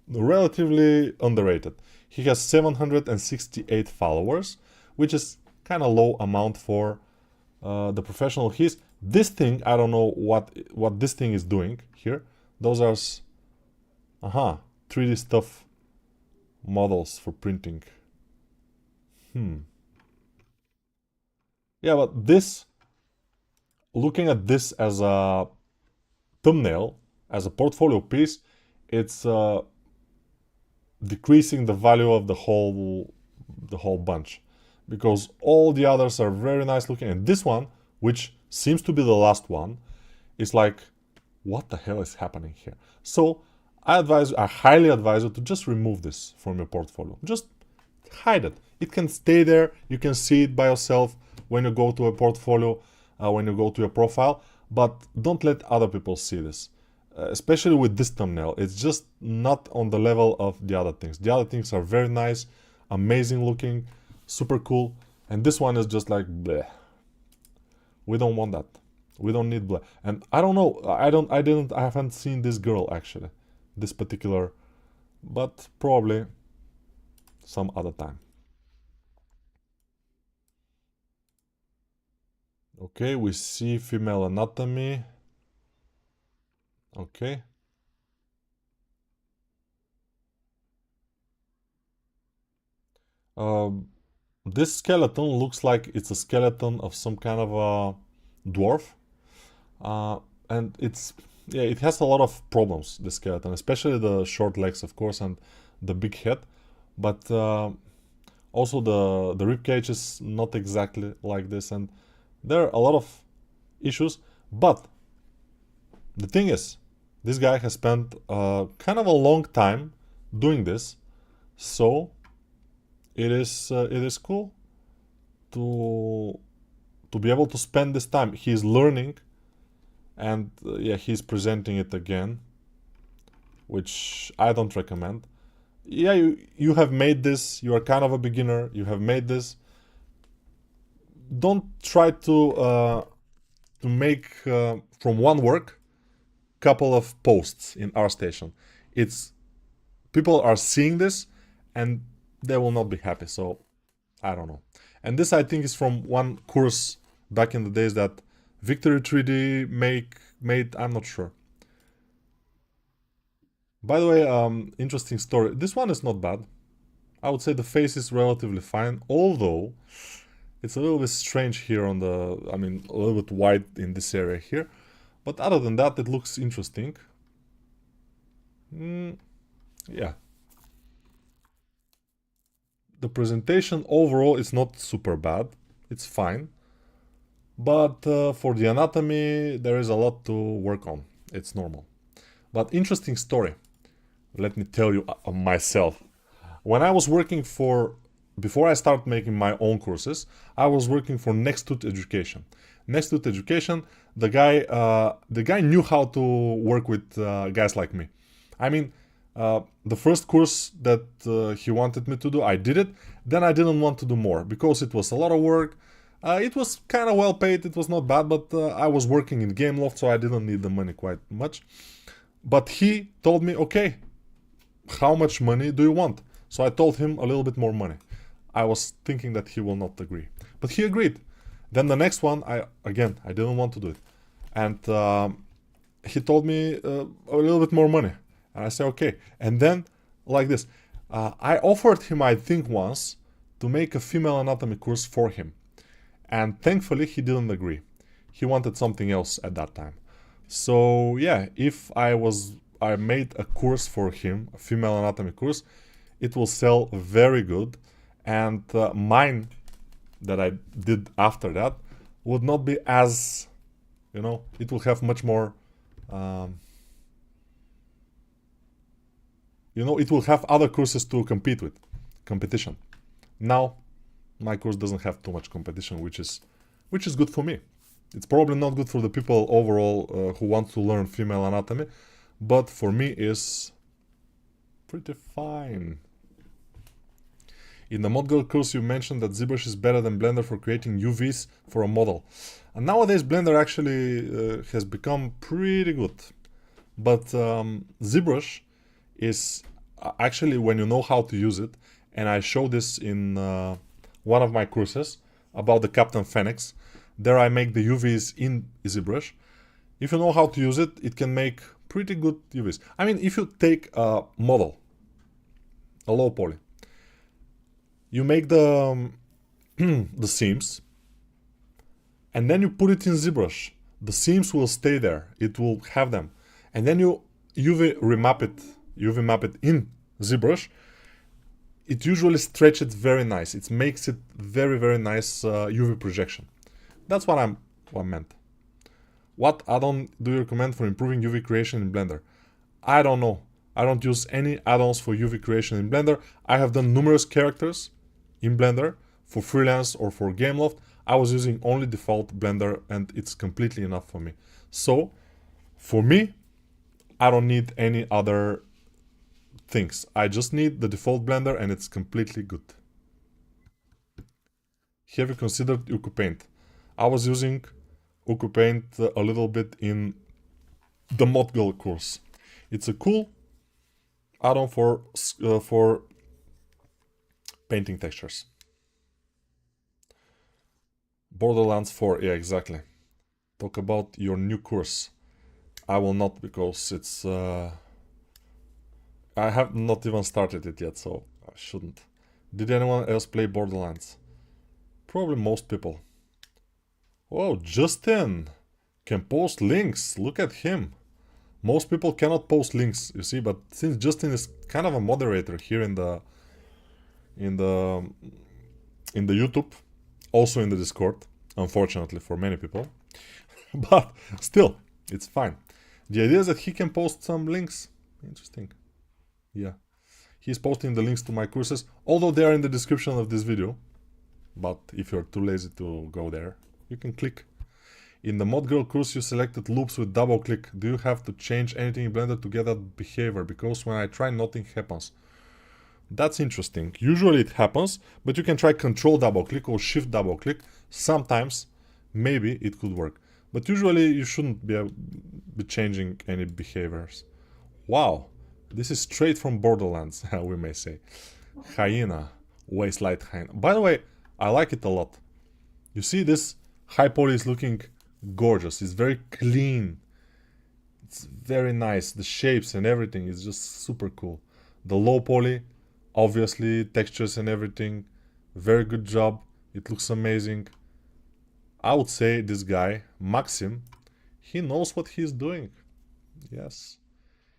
relatively underrated. He has 768 followers, which is kind of low amount for the professional he's. This thing, I don't know what this thing is doing here. Those are 3D stuff models for printing. Yeah, but this, looking at this as a thumbnail, as a portfolio piece, it's decreasing the value of the whole bunch, because all the others are very nice looking, and this one, which seems to be the last one, is like, what the hell is happening here? So I highly advise you to just remove this from your portfolio. Just hide it. It can stay there. You can see it by yourself when you go to a portfolio, when you go to your profile, but don't let other people see this. Especially with this thumbnail, it's just not on the level of the other things. The other things are very nice, amazing looking, super cool, and this one is just like bleh. We don't want that. We don't need bleh. And I don't know. I haven't seen this girl actually, this particular, but probably some other time. Okay, we see female anatomy. Okay. This skeleton looks like it's a skeleton of some kind of a dwarf. And it has a lot of problems, the skeleton, especially the short legs, of course, and the big head. But also the rib cage is not exactly like this, and there are a lot of issues. But the thing is, this guy has spent kind of a long time doing this, so it is cool to be able to spend this time. He's learning, and yeah, he's presenting it again, which I don't recommend. Yeah, you have made this. You are kind of a beginner. You have made this. Don't try to make from one work couple of posts in Artstation. It's people are seeing this and they will not be happy. So I don't know. And this I think is from one course back in the days that Victory 3D made. I'm not sure. By the way, interesting story. This one is not bad. I would say the face is relatively fine, although it's a little bit strange here on the, I mean, a little bit white in this area here. But other than that, it looks interesting. Yeah. The presentation overall is not super bad. It's fine. But for the anatomy, there is a lot to work on. It's normal. But interesting story. Let me tell you myself. When I was working before I started making my own courses, I was working for Nextut Education. Nextut Education, the guy knew how to work with guys like me. I mean, the first course that he wanted me to do, I did it. Then I didn't want to do more because it was a lot of work. It was kind of well paid. It was not bad, but I was working in Gameloft, so I didn't need the money quite much. But he told me, okay, how much money do you want? So I told him a little bit more money. I was thinking that he will not agree, but he agreed. Then the next one, I didn't want to do it, and he told me a little bit more money, and I said okay. And then like this, I offered him, I think once, to make a female anatomy course for him, and thankfully he didn't agree. He wanted something else at that time. So yeah, if I made a course for him, a female anatomy course, it will sell very good, and mine that I did after that would not be as, it will have much more, it will have other courses to compete with, competition. Now, my course doesn't have too much competition, which is good for me. It's probably not good for the people overall who want to learn female anatomy, but for me is pretty fine. In the ModGirl course, you mentioned that ZBrush is better than Blender for creating UVs for a model. And nowadays, Blender actually has become pretty good. But ZBrush is actually, when you know how to use it, and I show this in one of my courses about the Captain Phoenix. There I make the UVs in ZBrush. If you know how to use it, it can make pretty good UVs. I mean, if you take a model, a low poly, you make the the seams, and then you put it in ZBrush. The seams will stay there. It will have them, and then you UV map it in ZBrush. It usually stretches very nice. It makes it very, very nice UV projection. That's what I meant. What add-on do you recommend for improving UV creation in Blender? I don't know. I don't use any add-ons for UV creation in Blender. I have done numerous characters in Blender for freelance or for Gameloft. I was using only default Blender and it's completely enough for me. So, for me, I don't need any other things. I just need the default Blender and it's completely good. Have you considered UkuPaint? I was using UkuPaint a little bit in the Modgirl course. It's a cool add-on for painting textures. Borderlands 4, yeah, exactly. Talk about your new course. I will not, because it's... I have not even started it yet, so I shouldn't. Did anyone else play Borderlands? Probably most people. Oh, Justin can post links. Look at him. Most people cannot post links, you see, but since Justin is kind of a moderator here in the YouTube, also in the Discord, unfortunately for many people, but still, it's fine. The idea is that he can post some links. Interesting. Yeah. He's posting the links to my courses, although they are in the description of this video. But if you're too lazy to go there, you can click. In the Modgirl course, you selected loops with double click. Do you have to change anything in Blender to get that behavior? Because when I try, nothing happens. That's interesting. Usually it happens, but you can try control double click or shift double click. Sometimes, maybe it could work. But usually you shouldn't be changing any behaviors. Wow, this is straight from Borderlands, we may say. Hyena, Wasteland Hyena. By the way, I like it a lot. You see, this high poly is looking gorgeous. It's very clean. It's very nice. The shapes and everything is just super cool. The low poly, obviously, textures and everything. Very good job. It looks amazing. I would say this guy, Maksim, he knows what he's doing. Yes,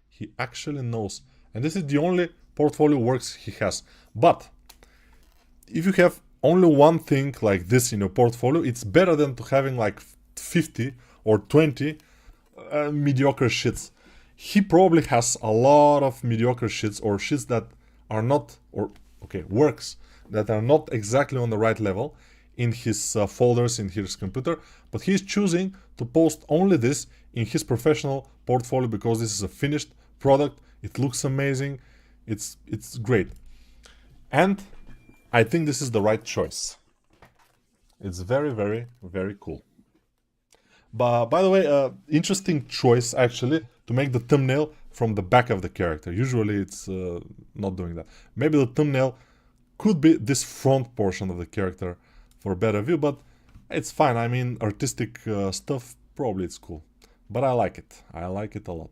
he actually knows. And this is the only portfolio works he has. But if you have only one thing like this in your portfolio, it's better than to having like 50 or 20 mediocre shits. He probably has a lot of mediocre shits or shits that are not, or okay, works that are not exactly on the right level in his folders in his computer, but he's choosing to post only this in his professional portfolio because this is a finished product. It looks amazing. It's great. And I think this is the right choice. It's very, very, very cool. But by the way, interesting choice actually to make the thumbnail from the back of the character. Usually it's not doing that. Maybe the thumbnail could be this front portion of the character for a better view, but it's fine. I mean, artistic stuff, probably it's cool. But I like it. I like it a lot.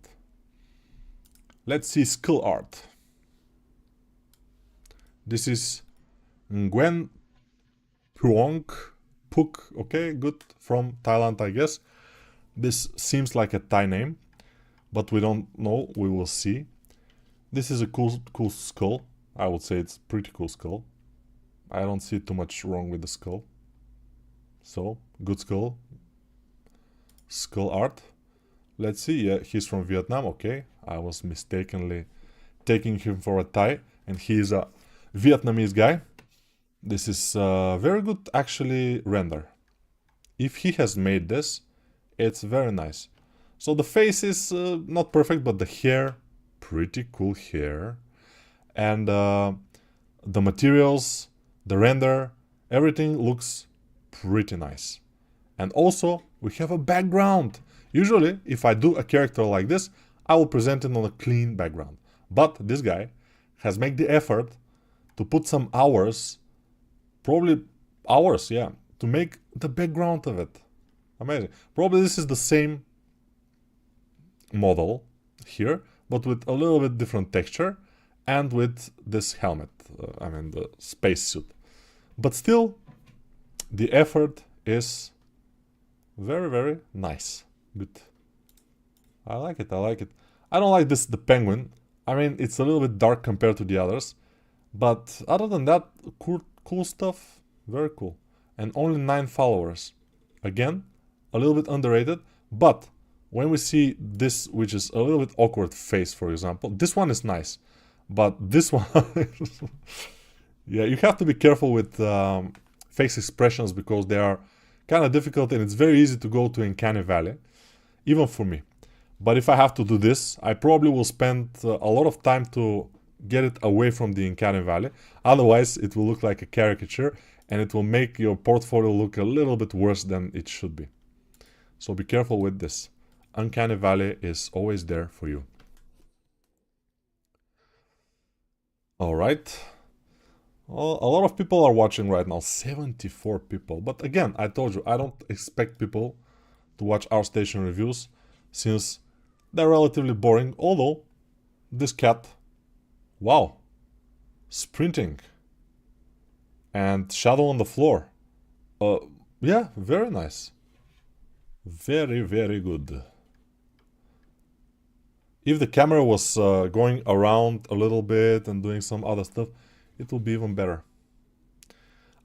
Let's see skill art. This is Nguyen Phuong Phuc, okay, good, from Thailand, I guess. This seems like a Thai name, but we don't know, we will see. This is a cool skull. I would say it's a pretty cool skull. I don't see too much wrong with the skull. So, good skull. Skull art. Let's see, yeah, he's from Vietnam, okay. I was mistakenly taking him for a Thai, and he is a Vietnamese guy. This is very good, actually, render. If he has made this, it's very nice. So the face is not perfect, but the hair, pretty cool hair. And the materials, the render, everything looks pretty nice. And also, we have a background. Usually, if I do a character like this, I will present it on a clean background. But this guy has made the effort to put some hours, probably hours, yeah, to make the background of it. Amazing. Probably this is the same model here, but with a little bit different texture and with this helmet, I mean the space suit. But still, the effort is very, very nice. Good. I like it, I like it. I don't like this, the penguin. I mean, it's a little bit dark compared to the others. But other than that, cool stuff. Very cool. And only 9 followers. Again, a little bit underrated. But when we see this, which is a little bit awkward face, for example, this one is nice, but this one, yeah, you have to be careful with face expressions because they are kind of difficult and it's very easy to go to uncanny valley, even for me. But if I have to do this, I probably will spend a lot of time to get it away from the uncanny valley. Otherwise, it will look like a caricature and it will make your portfolio look a little bit worse than it should be. So be careful with this. Uncanny valley is always there for you. All right. Well, a lot of people are watching right now, 74 people. But again, I told you, I don't expect people to watch Artstation reviews since they're relatively boring. Although, this cat, wow, sprinting and shadow on the floor. Yeah, very nice. Very, very good. If the camera was going around a little bit and doing some other stuff, it will be even better.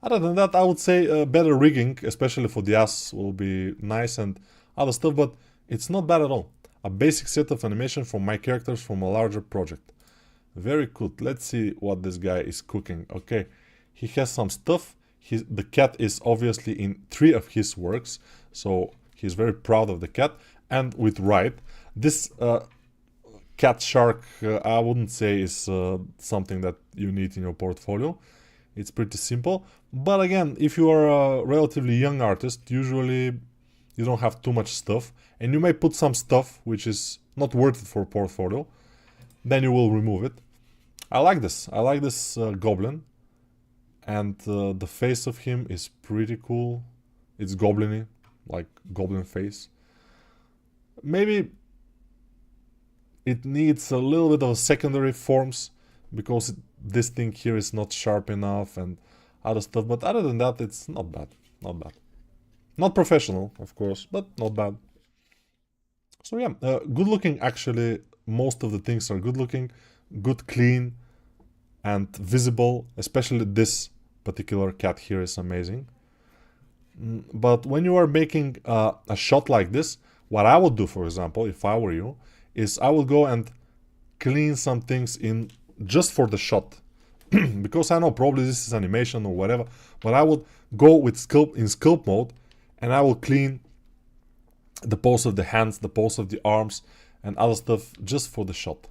Other than that, I would say better rigging, especially for the ass, will be nice and other stuff, but it's not bad at all. A basic set of animation from my characters from a larger project. Very good. Let's see what this guy is cooking. Okay, he has some stuff. The cat is obviously in 3 of his works, so he's very proud of the cat, and with right. This cat shark, I wouldn't say is something that you need in your portfolio. It's pretty simple. But again, if you are a relatively young artist, usually you don't have too much stuff. And you may put some stuff which is not worth it for a portfolio. Then you will remove it. I like this. I like this goblin. And the face of him is pretty cool. It's goblin-y, like goblin face. Maybe it needs a little bit of secondary forms because this thing here is not sharp enough and other stuff. But other than that, it's not bad. Not bad. Not professional, of course, but not bad. So yeah, good looking actually. Most of the things are good looking, good, clean, and visible. Especially this particular cat here is amazing. But when you are making a shot like this, what I would do, for example, if I were you, is I will go and clean some things in just for the shot. Because I know probably this is animation or whatever, but I would go with sculpt mode and I will clean the pose of the hands, the pose of the arms and other stuff just for the shot.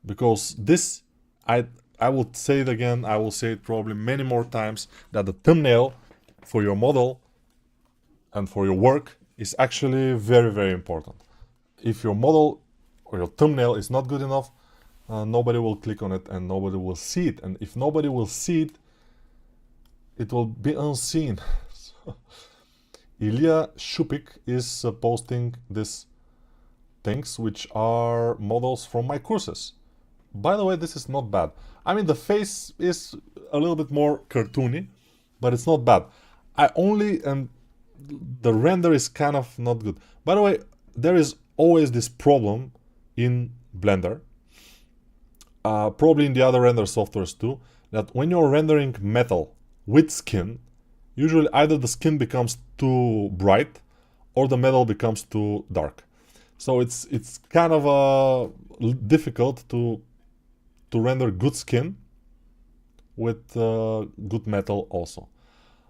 Because this, I will say it again, I will say it probably many more times, that the thumbnail for your model and for your work is actually very, very important. If your model or your thumbnail is not good enough, nobody will click on it and nobody will see it. And if nobody will see it, it will be unseen. Ilia Shupik is posting these things which are models from my courses. By the way, this is not bad. I mean, the face is a little bit more cartoony, but it's not bad. I only, and the render is kind of not good. By the way, there is always this problem in Blender, probably in the other render softwares too, that when you're rendering metal with skin, usually either the skin becomes too bright or the metal becomes too dark. So it's kind of difficult to render good skin with good metal also.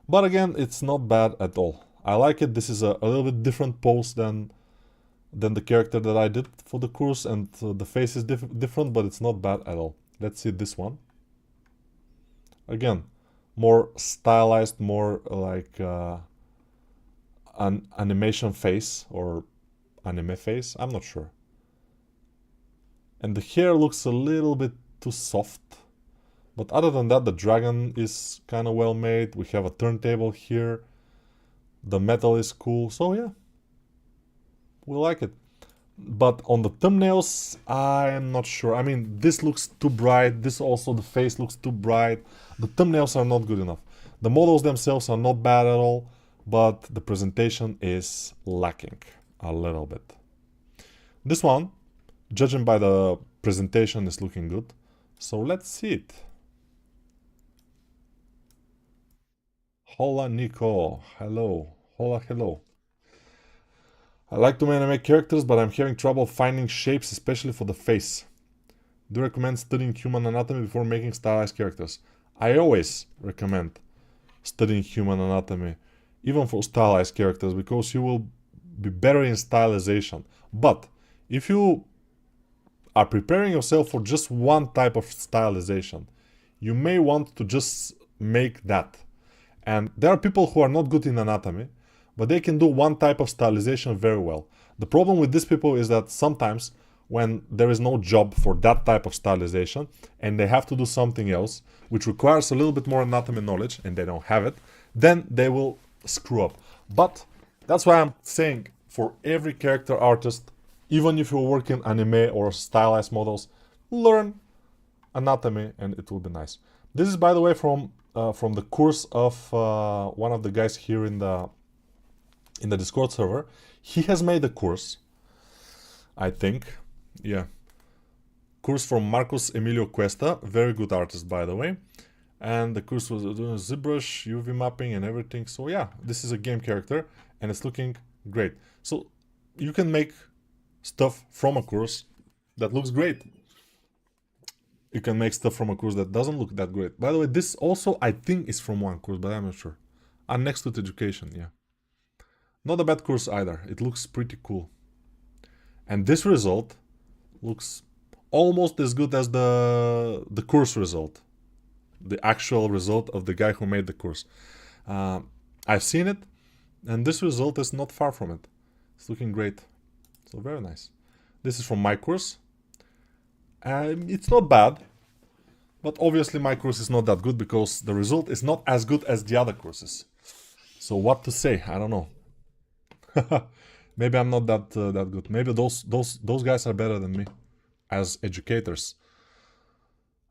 But again, it's not bad at all. I like it. This is a little bit different pose than the character that I did for the course, and the face is different, but it's not bad at all. Let's see this one. Again, more stylized, more like an animation face or anime face, I'm not sure. And the hair looks a little bit too soft. But other than that, the dragon is kind of well made. We have a turntable here. The metal is cool, so yeah. We like it. But on the thumbnails, I'm not sure. I mean, this looks too bright. This also, the face looks too bright. The thumbnails are not good enough. The models themselves are not bad at all, but the presentation is lacking a little bit. This one, judging by the presentation, is looking good. So let's see it. Hola, Nico. Hello. Hola, hello. I like to animate characters, but I'm having trouble finding shapes, especially for the face. Do you recommend studying human anatomy before making stylized characters? I always recommend studying human anatomy, even for stylized characters, because you will be better in stylization. But if you are preparing yourself for just one type of stylization, you may want to just make that. And there are people who are not good in anatomy, but they can do one type of stylization very well. The problem with these people is that sometimes when there is no job for that type of stylization and they have to do something else, which requires a little bit more anatomy knowledge, and they don't have it, then they will screw up. But that's why I'm saying for every character artist, even if you're working anime or stylized models, learn anatomy and it will be nice. This is, by the way, from the course of one of the guys here in the Discord server. He has made a course, I think. Yeah. Course from Marcus Emilio Cuesta, very good artist, by the way. And the course was doing ZBrush, UV mapping and everything. So yeah, this is a game character and it's looking great. So you can make stuff from a course that looks great. You can make stuff from a course that doesn't look that great. By the way, this also I think is from one course, but I'm not sure. And next to education, yeah. Not a bad course either. It looks pretty cool. And this result looks almost as good as the course result. The actual result of the guy who made the course. I've seen it, and this result is not far from it. It's looking great. So very nice. This is from my course. It's not bad, but obviously my course is not that good because the result is not as good as the other courses. So what to say? I don't know. Maybe I'm not that good. Maybe those guys are better than me as educators.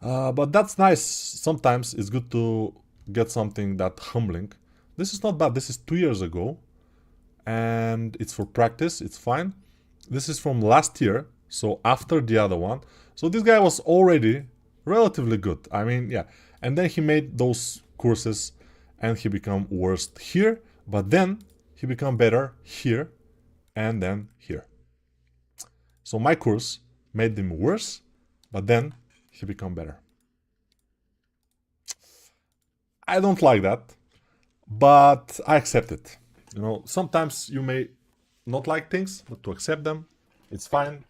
But that's nice. Sometimes it's good to get something that humbling. This is not bad. This is 2 years ago, and it's for practice. It's fine. This is from last year, so after the other one. So this guy was already relatively good. I mean, yeah. And then he made those courses, and he became worst here. But then he became better here, and then here. So my course made him worse, but then he became better. I don't like that, but I accept it. You know, sometimes you may not like things, but to accept them, it's fine.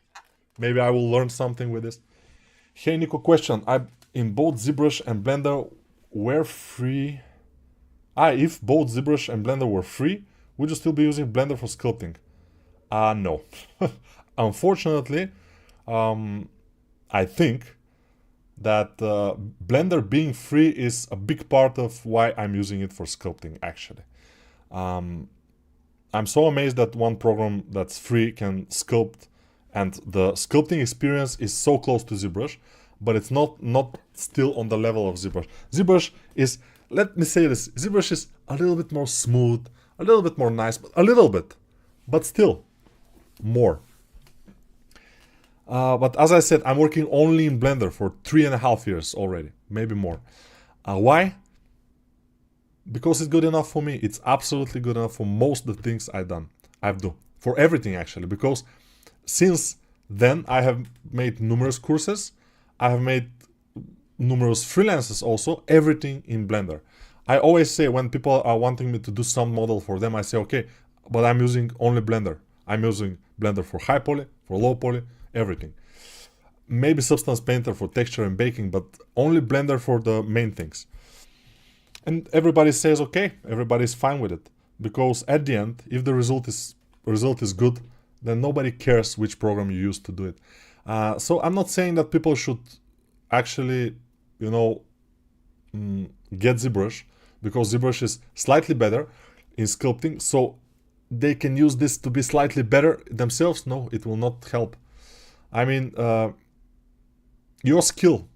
Maybe I will learn something with this. Hey Nico, question. In both ZBrush and Blender were free. If both ZBrush and Blender were free, would you still be using Blender for sculpting? No. Unfortunately, I think that Blender being free is a big part of why I'm using it for sculpting, actually. I'm so amazed that one program that's free can sculpt, and the sculpting experience is so close to ZBrush, but it's not still on the level of ZBrush. ZBrush is, let me say this, ZBrush is a little bit more smooth, a little bit more nice, but a little bit, but still more. But as I said, I'm working only in Blender for 3.5 years already, maybe more. Why? Because it's good enough for me. It's absolutely good enough for most of the things I've done. For everything actually, because since then I have made numerous courses, I have made numerous freelances also, everything in Blender. I always say when people are wanting me to do some model for them, I say, okay, but I'm using only Blender. I'm using Blender for high poly, for low poly, everything. Maybe Substance Painter for texture and baking, but only Blender for the main things. And everybody says, okay, everybody's fine with it. Because at the end, if the result is good, then nobody cares which program you use to do it. So I'm not saying that people should actually, you know, get ZBrush, because ZBrush is slightly better in sculpting, so they can use this to be slightly better themselves. No, it will not help. I mean, your skill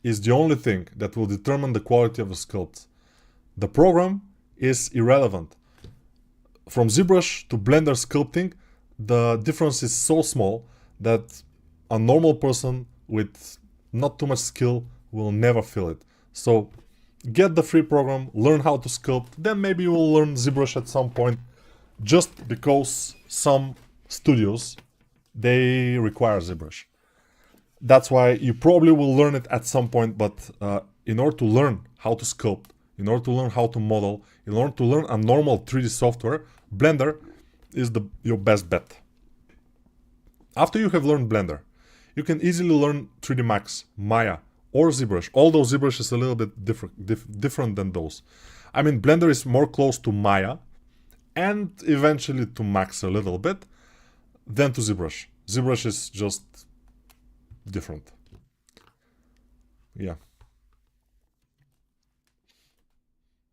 is the only thing that will determine the quality of the sculpts. The program is irrelevant. From ZBrush to Blender sculpting, the difference is so small that a normal person with not too much skill will never feel it. So get the free program, learn how to sculpt, then maybe you will learn ZBrush at some point, just because some studios, they require ZBrush. That's why you probably will learn it at some point, but in order to learn how to sculpt, in order to learn how to model, in order to learn a normal 3D software, Blender is your best bet. After you have learned Blender, you can easily learn 3D Max, Maya, or ZBrush. Although ZBrush is a little bit different than those. I mean, Blender is more close to Maya, and eventually to Max a little bit, than to ZBrush. ZBrush is just different. Yeah.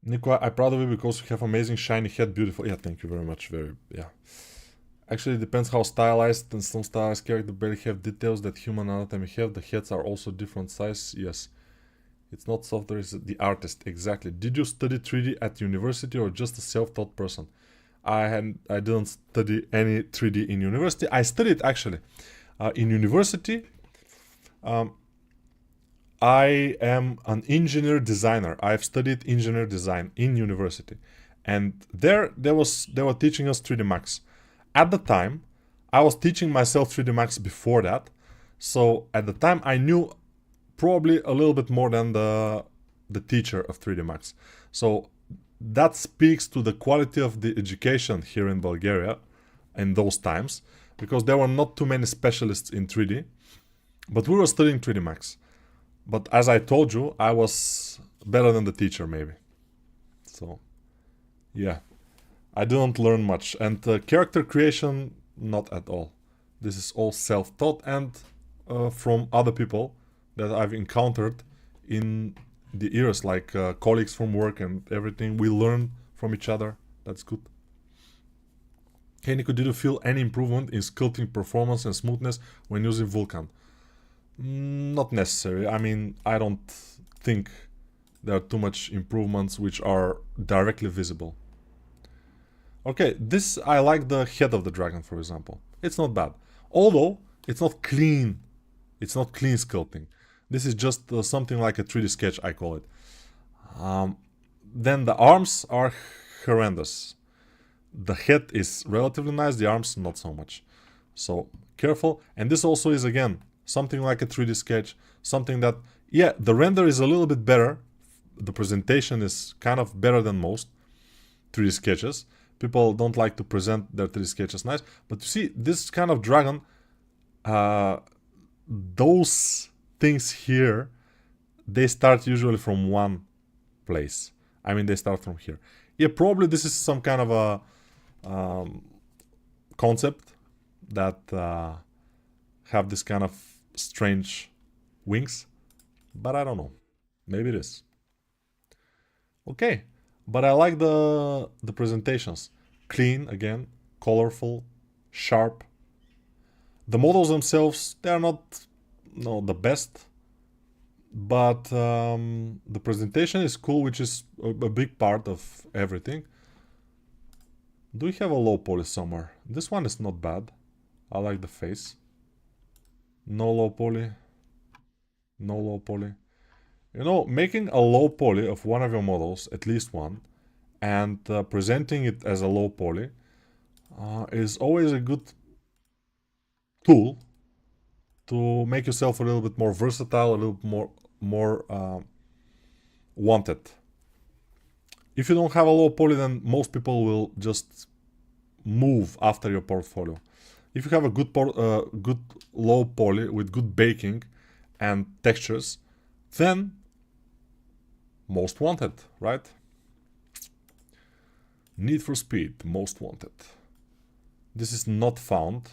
Nico, I'm proud of you because you have amazing shiny head, beautiful. Yeah, thank you very much. Yeah. Actually, it depends how stylized, and some stylized characters barely have details that human anatomy have. The heads are also different size. Yes. It's not software, it's the artist. Exactly. Did you study 3D at university or just a self-taught person? I didn't study any 3D in university. I studied actually. In university, I am an engineer designer. I've studied engineer design in university, and they were teaching us 3D Max. At the time, I was teaching myself 3D Max before that, so at the time I knew probably a little bit more than the teacher of 3D Max. So that speaks to the quality of the education here in Bulgaria in those times, because there were not too many specialists in 3D, but we were studying 3D Max. But as I told you, I was better than the teacher, maybe. So, yeah. I didn't learn much. And character creation, not at all. This is all self-taught and from other people that I've encountered in the years, like colleagues from work and everything. We learn from each other. That's good. Hey Nico, did you feel any improvement in sculpting performance and smoothness when using Vulkan? Not necessary. I mean, I don't think there are too much improvements which are directly visible. Okay, this, I like the head of the dragon, for example. It's not bad. Although, it's not clean. It's not clean sculpting. This is just something like a 3D sketch, I call it. Then the arms are horrendous. The head is relatively nice, the arms not so much. So, careful. And this also is, again, something like a 3D sketch. Something that, yeah, the render is a little bit better. The presentation is kind of better than most 3D sketches. People don't like to present their 3D sketches nice. But you see, this kind of dragon, those things here, they start usually from one place. I mean, they start from here. Yeah, probably this is some kind of a concept that have this kind of strange wings. But I don't know. Maybe it is. Okay. But I like the presentations. Clean, again, colorful, sharp. The models themselves, they are not the best. But the presentation is cool, which is a big part of everything. Do we have a low poly somewhere? This one is not bad. I like the face. No low poly. No low poly. You know, making a low poly of one of your models, at least one, and presenting it as a low poly is always a good tool to make yourself a little bit more versatile, a little bit more wanted. If you don't have a low poly, then most people will just move after your portfolio. If you have a good low poly with good baking and textures, then most wanted, right? Need for Speed, most wanted. This is not found.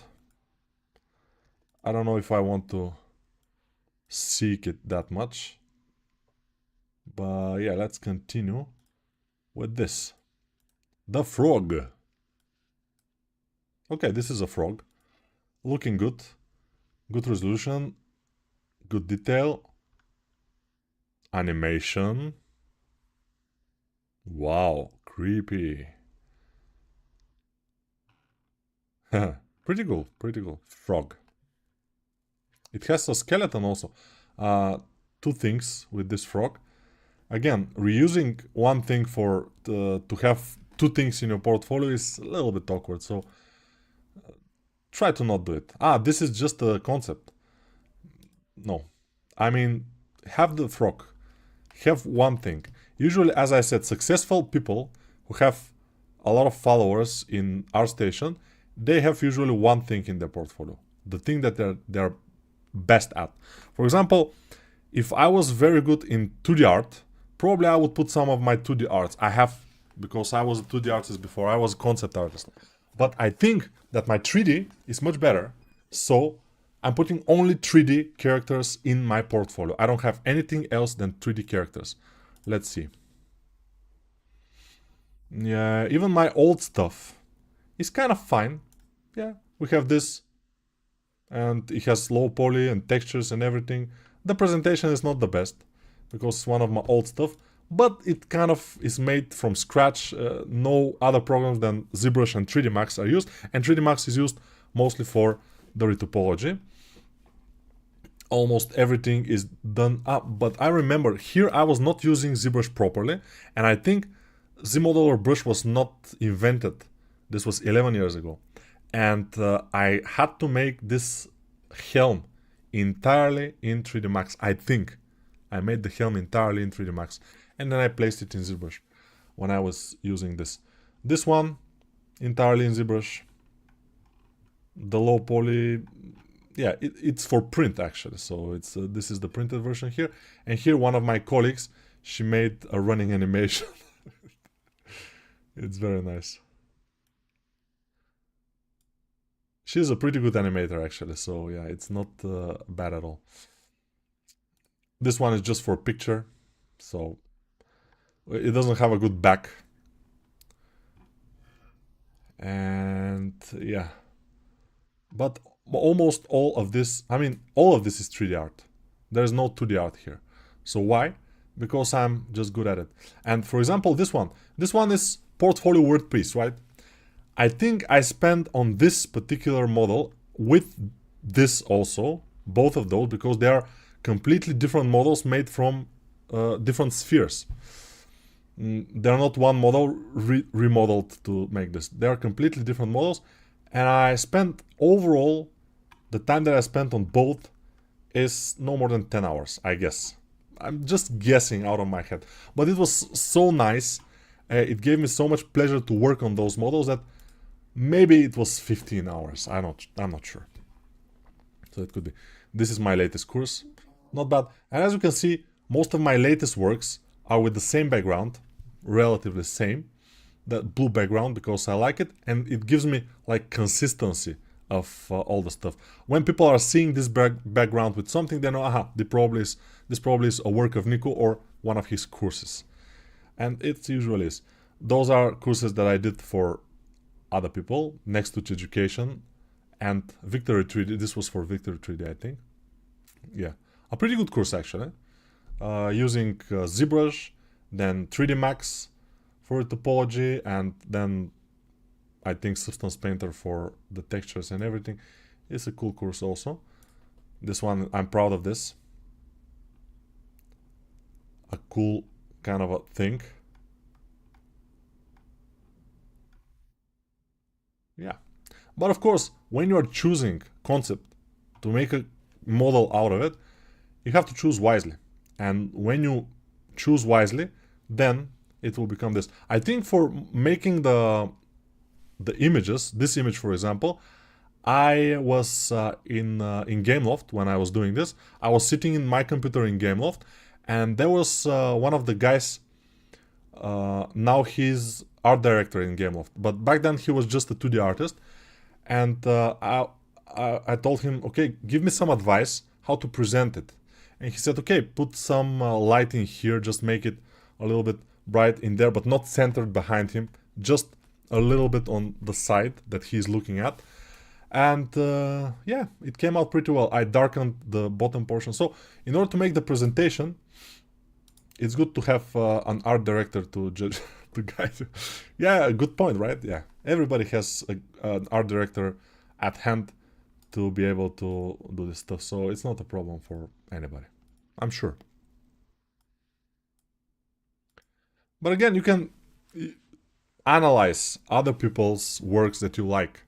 I don't know if I want to seek it that much. But yeah, let's continue with this. The frog. Okay, this is a frog. Looking good. Good resolution. Good detail. Animation. Wow, creepy. Pretty cool, pretty cool. Frog. It has a skeleton also. Two things with this frog. Again, reusing one thing for to have two things in your portfolio is a little bit awkward. So try to not do it. Ah, this is just a concept. No. I mean, have the frog. Have one thing. Usually, as I said, successful people who have a lot of followers in Artstation, they have usually one thing in their portfolio. The thing that they're best at. For example, if I was very good in 2D art, probably I would put some of my 2D arts. I have, because I was a 2D artist before, I was a concept artist. But I think that my 3D is much better. So I'm putting only 3D characters in my portfolio. I don't have anything else than 3D characters. Let's see. Yeah, even my old stuff is kind of fine. Yeah, we have this. And it has low poly and textures and everything. The presentation is not the best, because it's one of my old stuff. But it kind of is made from scratch. No other programs than ZBrush and 3D Max are used. And 3D Max is used mostly for the retopology. Almost everything is done up. But I remember here I was not using ZBrush properly. And I think ZModeler brush was not invented. This was 11 years ago. And I had to make this helm entirely in 3D Max. I think I made the helm entirely in 3D Max. And then I placed it in ZBrush when I was using this. This one, entirely in ZBrush. The low poly, yeah, it's for print actually. So it's this is the printed version here. And here one of my colleagues, she made a running animation. It's very nice. She's a pretty good animator actually, so yeah, it's not bad at all. This one is just for picture, so it doesn't have a good back. And yeah, but almost all of this, I mean, all of this is 3D art. There's no 2D art here. So why? Because I'm just good at it. And for example, this one is portfolio word piece, right? I think I spent on this particular model with this also, both of those, because they are completely different models made from different spheres. They're not one model remodeled to make this. They are completely different models. And I spent overall, the time that I spent on both is no more than 10 hours, I guess. I'm just guessing out of my head. But it was so nice. It gave me so much pleasure to work on those models that maybe it was 15 hours. I'm not sure. So it could be. This is my latest course. Not bad. And as you can see, most of my latest works are with the same background, relatively same, that blue background, because I like it, and it gives me like consistency of all the stuff. When people are seeing this background with something, they know, aha, this probably is a work of Nico or one of his courses. And it usually is. Those are courses that I did for other people, Next to Education and Victory 3D. This was for Victory 3D, I think. Yeah, a pretty good course actually. Using ZBrush, then 3D Max for topology, and then I think Substance Painter for the textures and everything. It's a cool course also. This one, I'm proud of this. A cool kind of a thing. Yeah. But of course, when you are choosing concept to make a model out of it, you have to choose wisely. And when you choose wisely, then it will become this. I think for making the images, this image for example, I was in Gameloft when I was doing this. I was sitting in my computer in Gameloft, and there was one of the guys. Now he's art director in Gameloft, but back then he was just a 2D artist. And I told him, okay, give me some advice how to present it. And he said, okay, put some light in here, just make it a little bit bright in there, but not centered behind him, just a little bit on the side that he's looking at. And yeah, it came out pretty well. I darkened the bottom portion. So in order to make the presentation, it's good to have an art director to judge, to guide you. Yeah, good point, right? Yeah, everybody has an art director at hand to be able to do this stuff, so it's not a problem for anybody, I'm sure. But again, you can analyze other people's works that you like.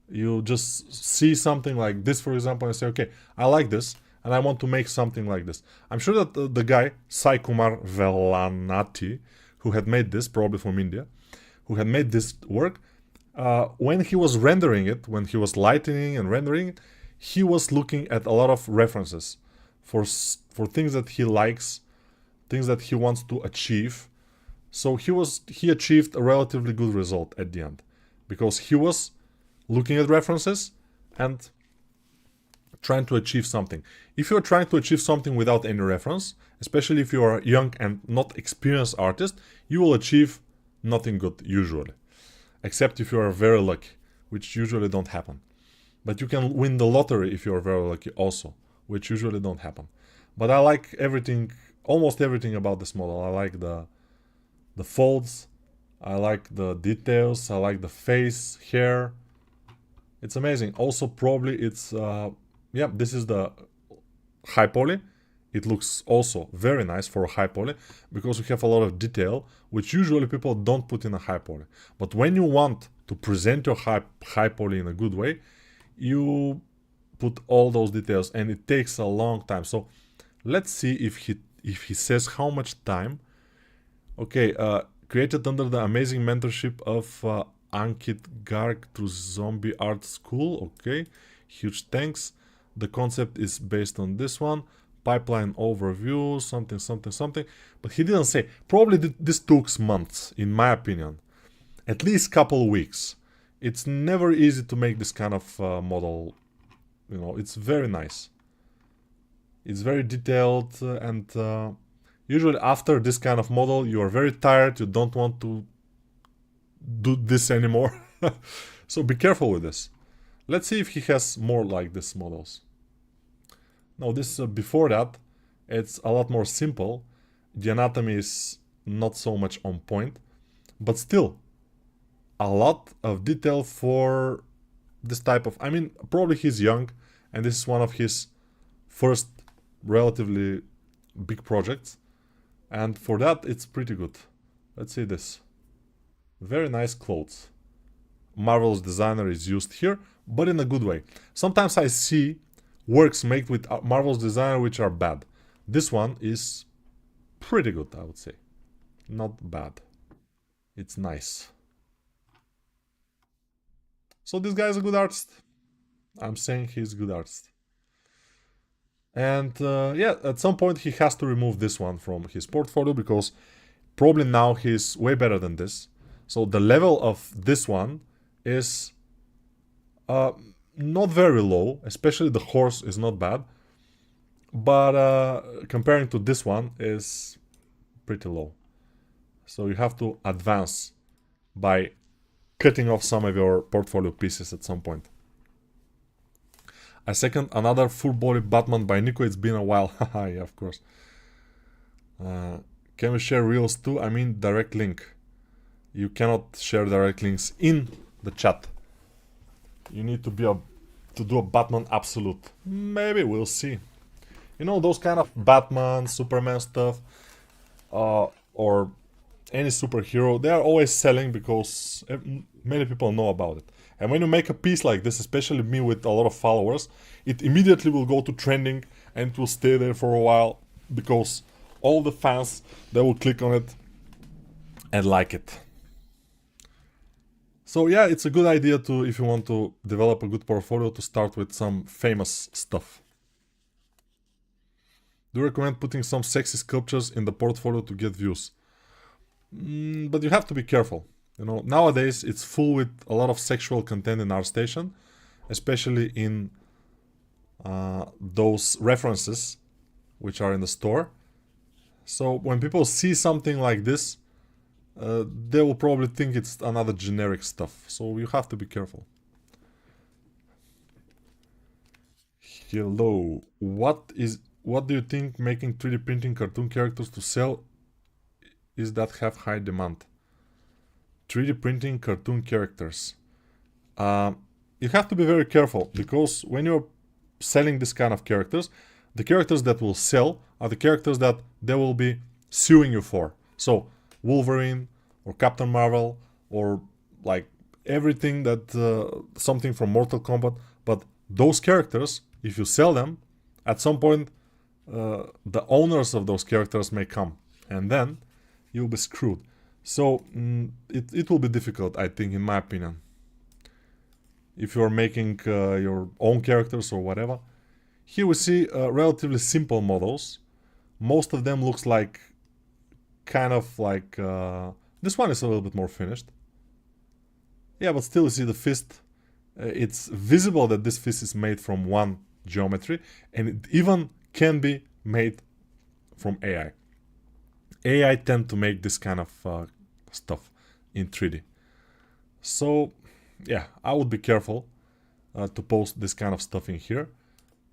You just see something like this, for example, and say, okay, I like this, and I want to make something like this. I'm sure that the guy, Sai Kumar Velanati, who had made this, probably from India, who had made this work, when he was rendering it, when he was lightening and rendering it, he was looking at a lot of references for things that he likes, things that he wants to achieve. So he achieved a relatively good result at the end, because he was looking at references and trying to achieve something. If you're trying to achieve something without any reference, especially if you are a young and not experienced artist, you will achieve nothing good usually, except if you are very lucky, which usually don't happen. But you can win the lottery if you are very lucky also, which usually don't happen. But I like everything, almost everything about this model. I like the folds, I like the details, I like the face, hair. It's amazing. Also, probably it's yeah, this is the high poly. It looks also very nice for a high poly, because we have a lot of detail, which usually people don't put in a high poly. But when you want to present your high poly in a good way, you put all those details, and it takes a long time. So let's see if he says how much time. Okay, created under the amazing mentorship of Ankit Garg through Zombie Art School. Okay, huge thanks. The concept is based on this one. Pipeline overview, something, something, something. But he didn't say. Probably this took months, in my opinion. At least couple weeks. It's never easy to make this kind of model. You know, it's very nice. It's very detailed, and usually after this kind of model, you are very tired. You don't want to do this anymore. So be careful with this. Let's see if he has more like this models. Now this before that, it's a lot more simple. The anatomy is not so much on point, but still a lot of detail for this type of, I mean, probably he's young and this is one of his first relatively big projects, and for that it's pretty good. Let's see this. Very nice clothes. Marvel's designer is used here, but in a good way. Sometimes I see works made with Marvel's designer which are bad. This one is pretty good, I would say. Not bad. It's nice. So this guy is a good artist. I'm saying he's a good artist. And yeah, at some point he has to remove this one from his portfolio, because probably now he's way better than this. So the level of this one is not very low, especially the horse is not bad, but comparing to this one is pretty low. So you have to advance by cutting off some of your portfolio pieces at some point. I second another full body Batman by Nico. It's been a while. Haha, yeah, of course. Can we share reels too? I mean direct link. You cannot share direct links in the chat. You need to do a Batman absolute. Maybe we'll see. You know, those kind of Batman, Superman stuff, or any superhero, they are always selling because many people know about it. And when you make a piece like this, especially me with a lot of followers, it immediately will go to trending and it will stay there for a while, because all the fans, they will click on it and like it. So yeah, it's a good idea to, if you want to develop a good portfolio, to start with some famous stuff. Do you recommend putting some sexy sculptures in the portfolio to get views? But you have to be careful. You know, nowadays it's full with a lot of sexual content in Artstation, especially in those references which are in the store. So when people see something like this, they will probably think it's another generic stuff. So you have to be careful. Hello. What do you think making 3D printing cartoon characters to sell is that have high demand? 3D printing cartoon characters. You have to be very careful, because when you're selling this kind of characters, the characters that will sell are the characters that they will be suing you for. So Wolverine or Captain Marvel or like everything that something from Mortal Kombat, but those characters, if you sell them, at some point the owners of those characters may come, and then you'll be screwed. So it will be difficult, I think, in my opinion, if you're making your own characters or whatever. Here we see relatively simple models. Most of them looks like kind of like this one is a little bit more finished. Yeah, but still you see the fist. It's visible that this fist is made from one geometry, and it even can be made from AI. AI tend to make this kind of stuff in 3D. So yeah, I would be careful to post this kind of stuff in here,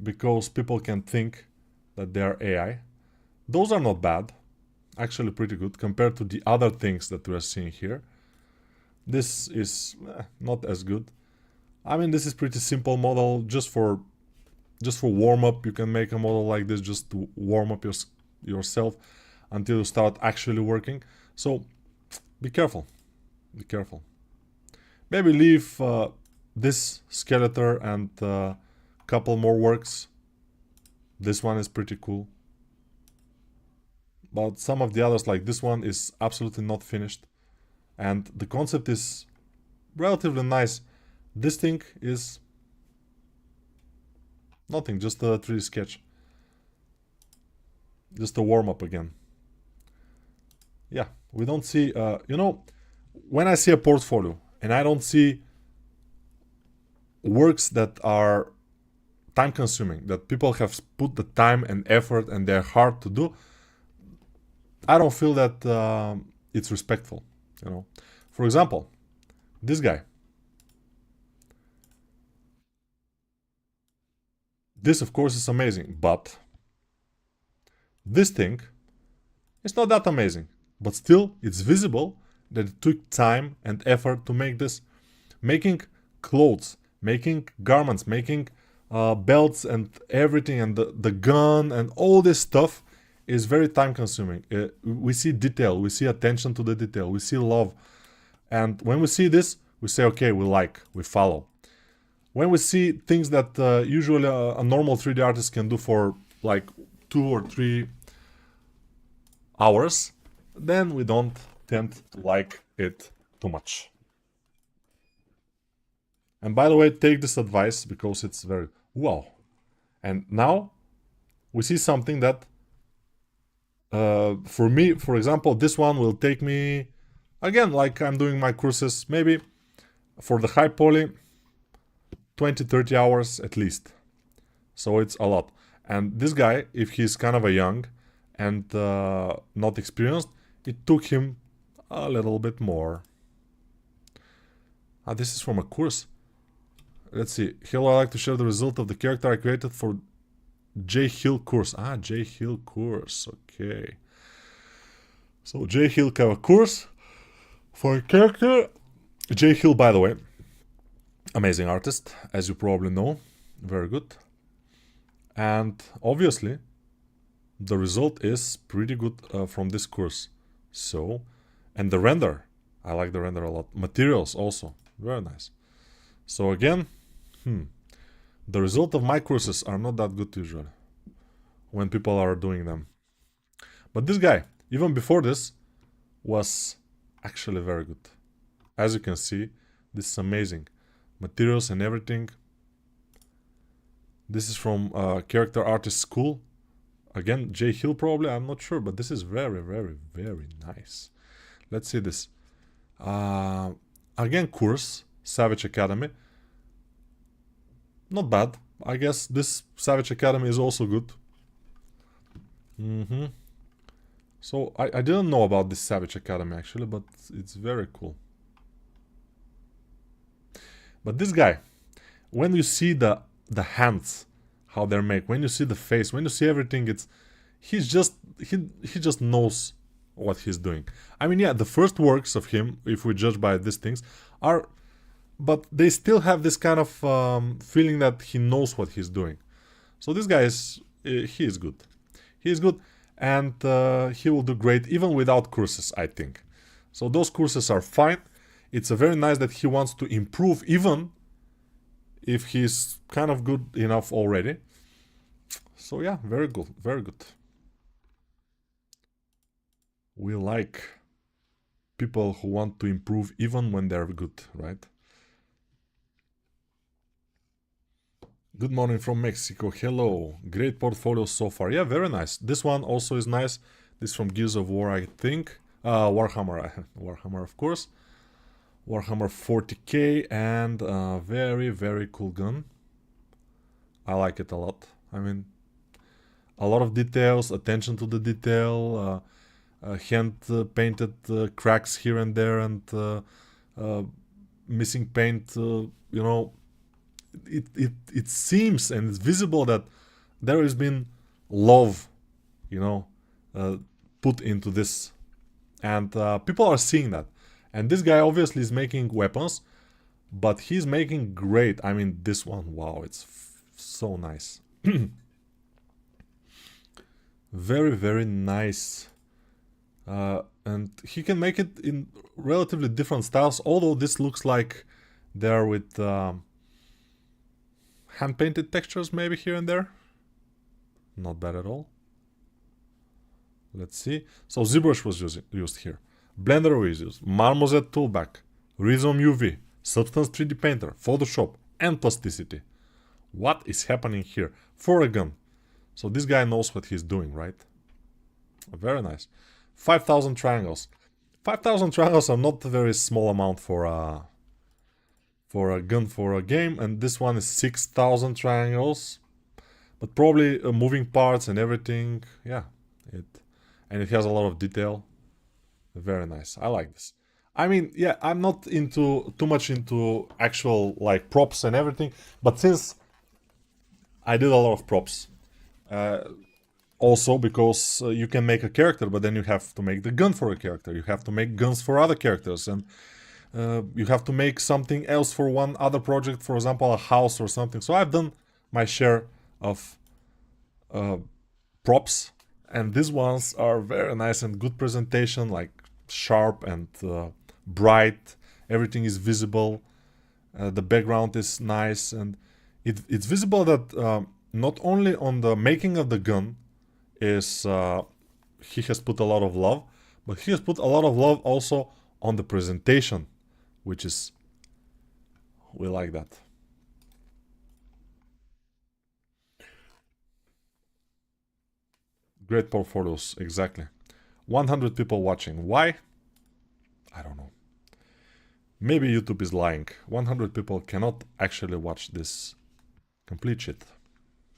because people can think that they are AI. Those are not bad, actually pretty good compared to the other things that we are seeing here. This is not as good. I mean, this is pretty simple model, just for warm up. You can make a model like this just to warm up yourself until you start actually working. So be careful, be careful. Maybe leave this skeleton and a couple more works. This one is pretty cool, but some of the others, like this one, is absolutely not finished, and the concept is relatively nice. This thing is nothing, just a 3D sketch, just a warm-up again. Yeah, we don't see, you know, when I see a portfolio and I don't see works that are time-consuming, that people have put the time and effort and they're hard to do, I don't feel that it's respectful, you know. For example, this guy. This, of course, is amazing, but this thing is not that amazing. But still, it's visible that it took time and effort to make this. Making clothes, making garments, making belts and everything, and the gun and all this stuff is very time consuming. We see detail, we see attention to the detail, we see love. And when we see this, we say, okay, we follow. When we see things that usually a normal 3D artist can do for like 2 or 3 hours, then we don't tend to like it too much. And by the way, take this advice, because it's very wow. And now we see something that for me, for example, this one will take me, again, like I'm doing my courses, maybe for the high poly 20-30 hours at least. So it's a lot. And this guy, if he's kind of a young and not experienced, it took him a little bit more. This is from a course. Let's see. Hello, I'd like to share the result of the character I created for J Hill course. J Hill course. Okay. So J Hill Cava course for a character. J Hill, by the way, amazing artist, as you probably know. Very good. And obviously, the result is pretty good from this course. So, and the render. I like the render a lot. Materials also. Very nice. So again, the result of my courses are not that good usually when people are doing them. But this guy, even before this, was actually very good. As you can see, this is amazing. Materials and everything. This is from Character Artist School. Again, J Hill probably, I'm not sure, but this is very, very, very nice. Let's see this. Again, course, Savage Academy. Not bad. I guess this Savage Academy is also good. So I didn't know about this Savage Academy actually, but it's very cool. But this guy, when you see the hands, how they're made, when you see the face, when you see everything, he just knows what he's doing. I mean, yeah, the first works of him, if we judge by these things, are, but they still have this kind of feeling that he knows what he's doing. So this guy he is good. He is good, and he will do great even without courses, I think. So those courses are fine. it's a very nice that he wants to improve even if he's kind of good enough already. So yeah, very good, very good. We like people who want to improve even when they're good, right? Good morning from Mexico. Hello. Great portfolio so far. Yeah, very nice. This one also is nice. This from Gears of War, I think. Warhammer. Warhammer, of course. Warhammer 40k and very, very cool gun. I like it a lot. I mean, a lot of details, attention to the detail, hand painted cracks here and there, and missing paint. You know, it seems and it's visible that there has been love, you know, put into this, and people are seeing that. And this guy obviously is making weapons, but he's making great. I mean, this one, wow, it's so nice. Very, very nice. And he can make it in relatively different styles, although this looks like they're with hand-painted textures maybe here and there. Not bad at all. Let's see. So ZBrush was used here. Blender was used. Marmoset Toolback, Rhizome UV, Substance 3D Painter, Photoshop, and Plasticity. What is happening here? For a gun. So this guy knows what he's doing, right? Very nice. 5,000 triangles. 5,000 triangles are not a very small amount for a gun, for a game, and this one is 6,000 triangles. But probably moving parts and everything. Yeah, and it has a lot of detail. Very nice. I like this. I mean, yeah, I'm not too much into actual like props and everything, but since I did a lot of props, also because you can make a character, but then you have to make the gun for a character. You have to make guns for other characters, and you have to make something else for one other project, for example, a house or something. So I've done my share of props, and these ones are very nice and good presentation, like sharp and bright. Everything is visible. The background is nice, and it's visible that not only on the making of the gun is he has put a lot of love, but he has put a lot of love also on the presentation, which is, we like that. Great portfolios, exactly. 100 people watching. Why? I don't know. Maybe YouTube is lying. 100 people cannot actually watch this complete shit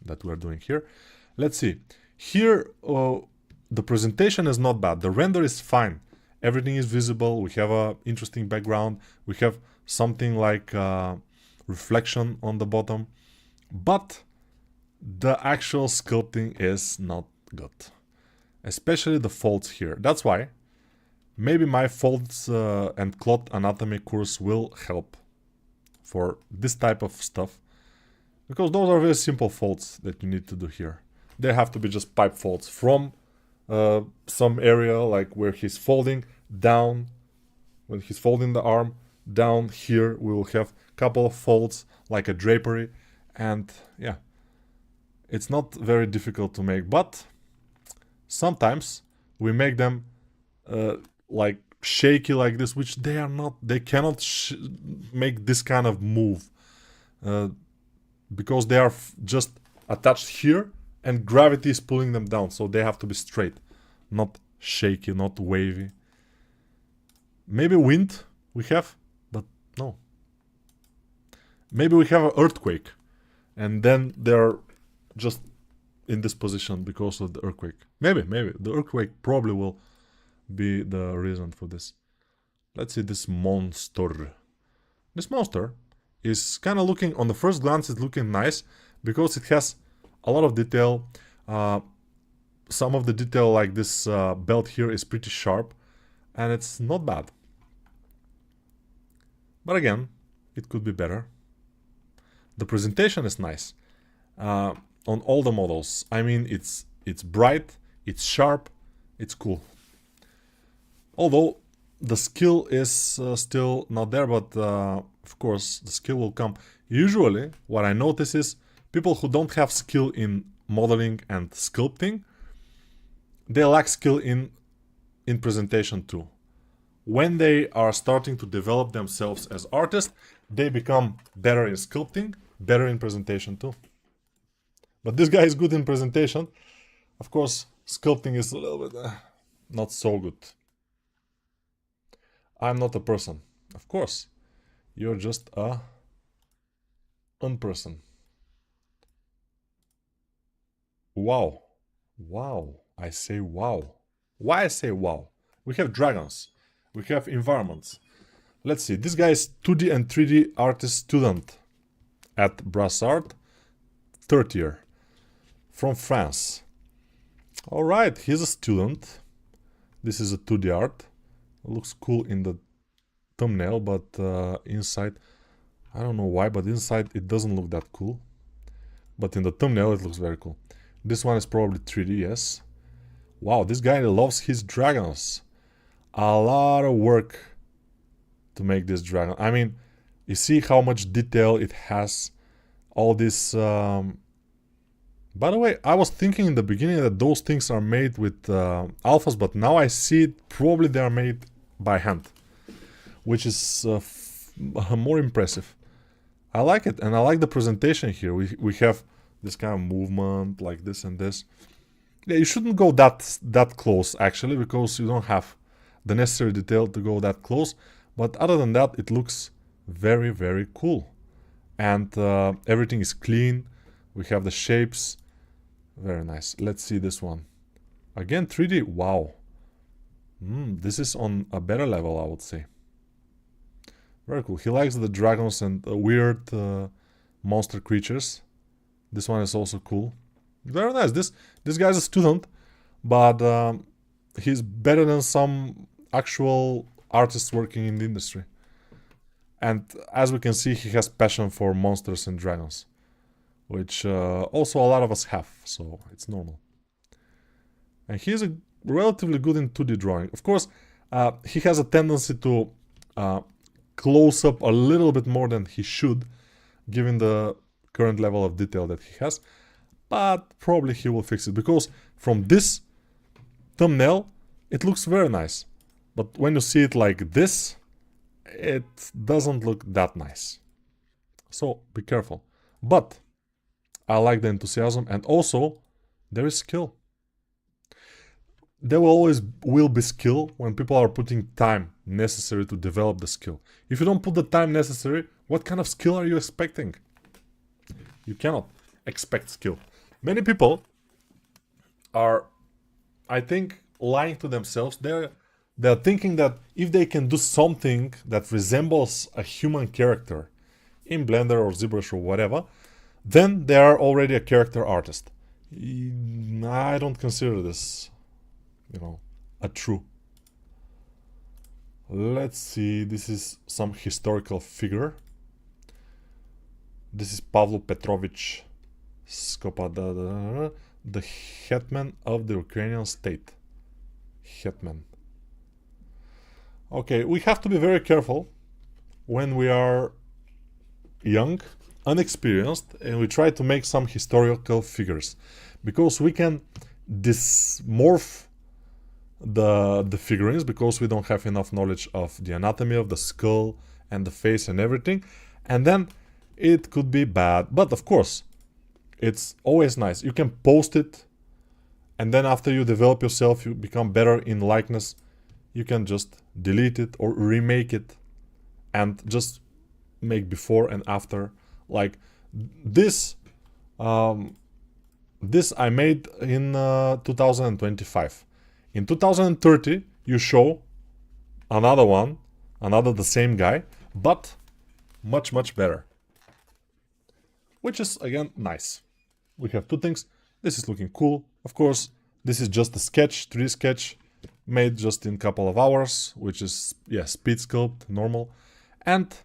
that we're doing here. Let's see. Here, the presentation is not bad. The render is fine. Everything is visible. We have an interesting background. We have something like reflection on the bottom. But the actual sculpting is not good. Especially the folds here. That's why maybe my folds and cloth anatomy course will help for this type of stuff. Because those are very simple folds that you need to do here. They have to be just pipe folds from some area, like where he's folding down, when he's folding the arm, down here we will have a couple of folds like a drapery, and yeah, it's not very difficult to make, but sometimes we make them like shaky like this, which they are not. They cannot make this kind of move because they are just attached here and gravity is pulling them down, so they have to be straight, not shaky, not wavy. Maybe wind we have, but no. Maybe we have an earthquake and then they're just in this position because of the earthquake. Maybe the earthquake probably will be the reason for this. Let's see this monster. This monster is kind of looking, on the first glance, it's looking nice because it has a lot of detail. Some of the detail, like this belt here, is pretty sharp, and it's not bad. But again, it could be better. The presentation is nice on all the models. I mean, it's bright, it's sharp, it's cool. Although the skill is still not there, but of course the skill will come. Usually what I notice is people who don't have skill in modeling and sculpting, they lack skill in presentation too. When they are starting to develop themselves as artists, they become better in sculpting, better in presentation too. But this guy is good in presentation. Of course, sculpting is a little bit not so good. I'm not a person. Of course, you're just a unperson. Wow. Wow. I say wow. Why I say wow? We have dragons. We have environments. Let's see. This guy is 2D and 3D artist student at Brassard, third year, from France. All right, he's a student. This is a 2D art. It looks cool in the thumbnail, but inside, I don't know why, but inside it doesn't look that cool. But in the thumbnail, it looks very cool. This one is probably 3D, yes. Wow, this guy loves his dragons. A lot of work to make this dragon. I mean, you see how much detail it has. All this... By the way, I was thinking in the beginning that those things are made with alphas, but now I see it, probably they are made by hand, which is more impressive. I like it, and I like the presentation here. We have this kind of movement, like this and this. Yeah, you shouldn't go that close, actually, because you don't have the necessary detail to go that close. But other than that, it looks very, very cool. And everything is clean. We have the shapes. Very nice. Let's see this one. Again, 3D. Wow. This is on a better level, I would say. Very cool. He likes the dragons and weird monster creatures. This one is also cool. Very nice. This guy's a student, but he's better than some actual artists working in the industry. And as we can see, he has passion for monsters and dragons, which also a lot of us have, so it's normal. And he's relatively good in 2D drawing. Of course, he has a tendency to close up a little bit more than he should, given the current level of detail that he has. But probably he will fix it, because from this thumbnail, it looks very nice. But when you see it like this, it doesn't look that nice. So be careful. But I like the enthusiasm, and also there is skill. There will be skill when people are putting time necessary to develop the skill. If you don't put the time necessary, what kind of skill are you expecting? You cannot expect skill. Many people are, I think, lying to themselves. They're thinking that if they can do something that resembles a human character in Blender or ZBrush or whatever, then they are already a character artist. I don't consider this, a true. Let's see, this is some historical figure. This is Pavlo Petrovich Skopa, the hetman of the Ukrainian state. Hetman. Okay, we have to be very careful when we are young, unexperienced, and we try to make some historical figures, because we can dysmorph the figurines, because we don't have enough knowledge of the anatomy of the skull and the face and everything, and then it could be bad. But of course, it's always nice. You can post it, and then after you develop yourself, you become better in likeness, you can just delete it or remake it and just make before and after. Like this this I made in 2025. In 2030 you show another one, the same guy, but much better, which is again nice. We have two things. This is looking cool. Of course, this is just a sketch, 3D sketch, made just in a couple of hours, which is, yeah, speed sculpt, normal. And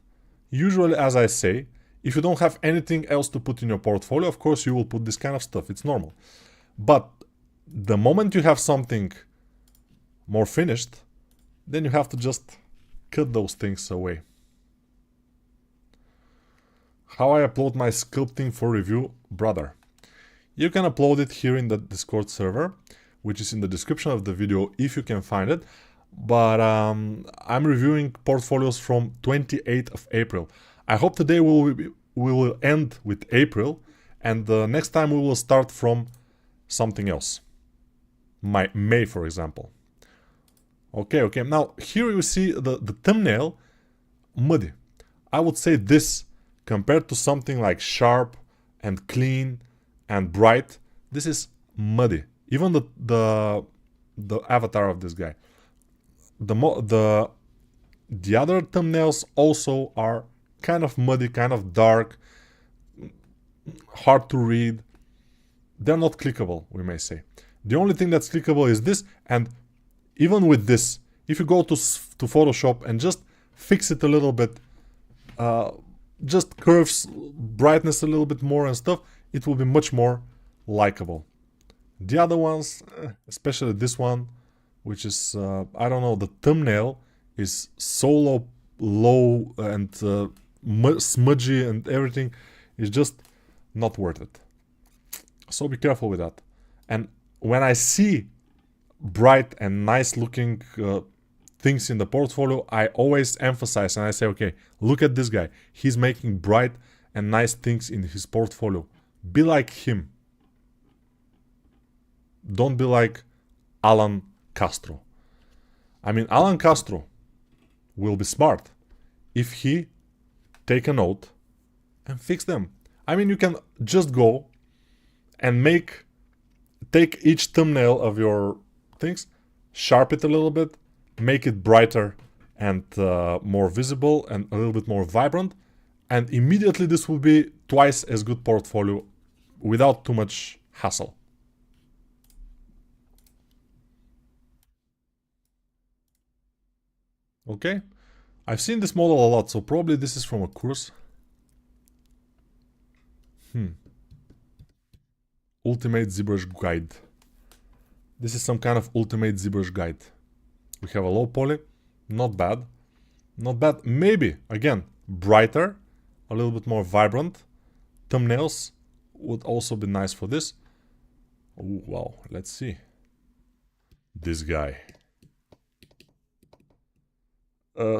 usually, as I say, if you don't have anything else to put in your portfolio, of course you will put this kind of stuff, it's normal. But the moment you have something more finished, then you have to just cut those things away. How I upload my sculpting for review, brother. You can upload it here in the Discord server, which is in the description of the video if you can find it. But I'm reviewing portfolios from 28th of April. I hope today we will end with April, and next time we will start from something else. May, for example. Okay. Now, here you see the thumbnail, muddy. I would say this, compared to something like sharp and clean and bright, this is muddy. Even the avatar of this guy. The other thumbnails also are kind of muddy, kind of dark, hard to read. They're not clickable, we may say. The only thing that's clickable is this, and even with this, if you go to Photoshop and just fix it a little bit, just curves, brightness a little bit more and stuff, it will be much more likable. The other ones, especially this one, which is, I don't know, the thumbnail is so low and smudgy and everything is just not worth it. So be careful with that. And when I see bright and nice looking things in the portfolio, I always emphasize and I say, okay, look at this guy. He's making bright and nice things in his portfolio. Be like him. Don't be like Alan Castro. I mean, Alan Castro will be smart if he take a note and fix them. I mean, you can just go and take each thumbnail of your things, sharp it a little bit, make it brighter and more visible and a little bit more vibrant, and immediately this will be twice as good portfolio without too much hassle. Okay, I've seen this model a lot, so probably this is from a course. Ultimate ZBrush guide. This is some kind of ultimate ZBrush guide. We have a low poly, not bad. Not bad, maybe, again, brighter, a little bit more vibrant. Thumbnails would also be nice for this. Ooh, wow, let's see. This guy.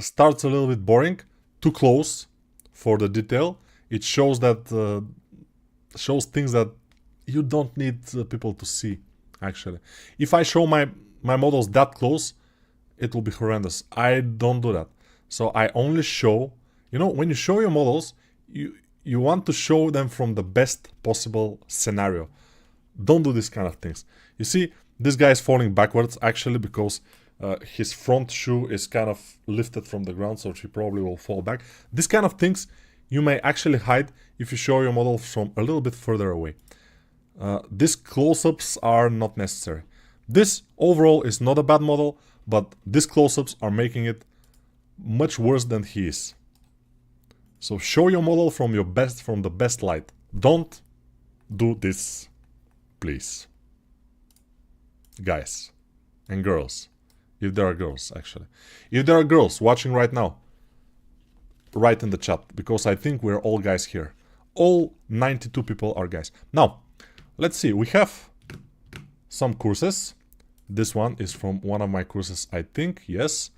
Starts a little bit boring, too close for the detail. It shows that shows things that you don't need people to see. Actually, if I show my models that close, it will be horrendous. I don't do that. So I only show, you know, when you show your models, you want to show them from the best possible scenario. Don't do these kind of things. You see, this guy is falling backwards actually because his front shoe is kind of lifted from the ground, so he probably will fall back. These kind of things you may actually hide if you show your model from a little bit further away. These close-ups are not necessary. This overall is not a bad model, but these close-ups are making it much worse than he is. So show your model from the best light. Don't do this, please. Guys and girls. If there are girls, actually. If there are girls watching right now, write in the chat, because I think we're all guys here. All 92 people are guys. Now, let's see. We have some courses. This one is from one of my courses, I think. Yes.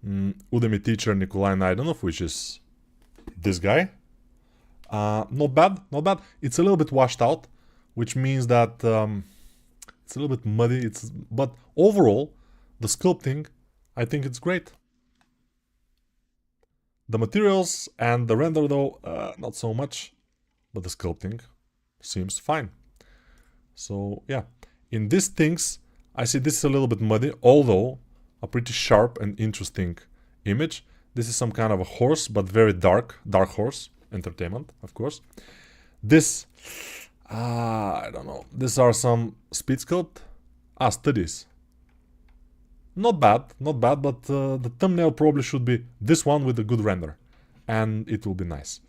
Udemy teacher Nikolai Naidanov, which is this guy. Not bad, not bad. It's a little bit washed out, which means that it's a little bit muddy. But overall, the sculpting, I think it's great. The materials and the render though, not so much, but the sculpting seems fine. So yeah, in these things, I see this is a little bit muddy, although a pretty sharp and interesting image. This is some kind of a horse, but very dark horse, entertainment, of course. This, I don't know, these are some speed sculpt, studies. Not bad, but the thumbnail probably should be this one with a good render. And it will be nice.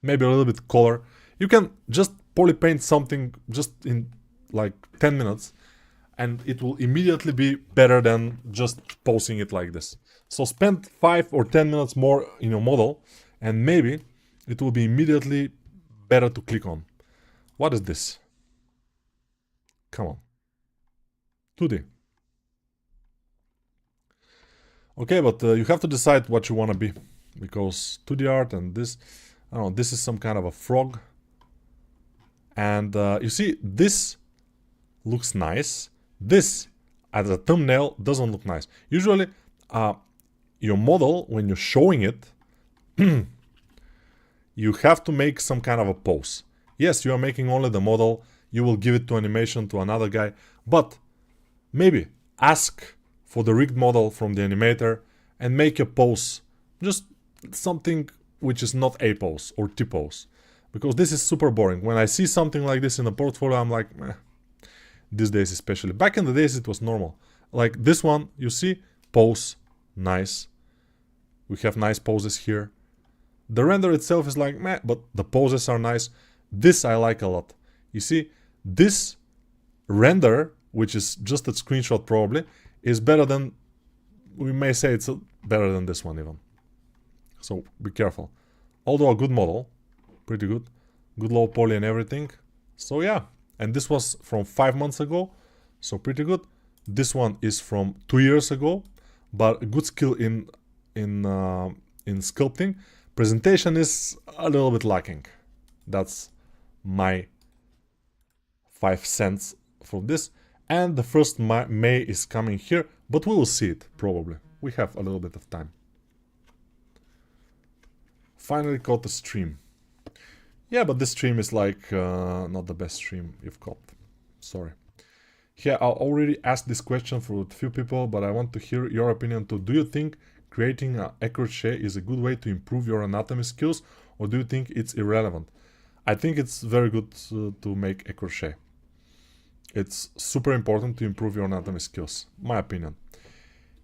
Maybe a little bit color. You can just poly paint something just in like 10 minutes. and it will immediately be better than just posing it like this. So spend 5 or 10 minutes more in your model, and maybe it will be immediately better to click on. What is this? Come on. 2D. Okay, but you have to decide what you want to be, because 2D art and this, I don't know, this is some kind of a frog. And you see, this looks nice. This, as a thumbnail, doesn't look nice. Usually, your model, when you're showing it, you have to make some kind of a pose. Yes, you are making only the model. You will give it to animation to another guy. But maybe ask for the rigged model from the animator and make a pose. Just something which is not a pose or T pose. Because this is super boring. When I see something like this in a portfolio, I'm like, meh. These days especially. Back in the days it was normal. Like this one, you see, pose, nice. We have nice poses here. The render itself is like meh, but the poses are nice. This I like a lot. You see, this render, which is just a screenshot probably, is better than, we may say it's better than this one even. So be careful. Although a good model, pretty good. Good low poly and everything. So yeah. And this was from 5 months ago, so pretty good. This one is from 2 years ago, but a good skill in sculpting. Presentation is a little bit lacking. That's my 5 cents for this. And the first May is coming here, but we will see it probably. We have a little bit of time. Finally caught the stream. Yeah, but this stream is like not the best stream you've caught. Sorry. Yeah, I already asked this question for a few people, but I want to hear your opinion too. Do you think creating a crochet is a good way to improve your anatomy skills, or do you think it's irrelevant? I think it's very good to make a crochet. It's super important to improve your anatomy skills, my opinion.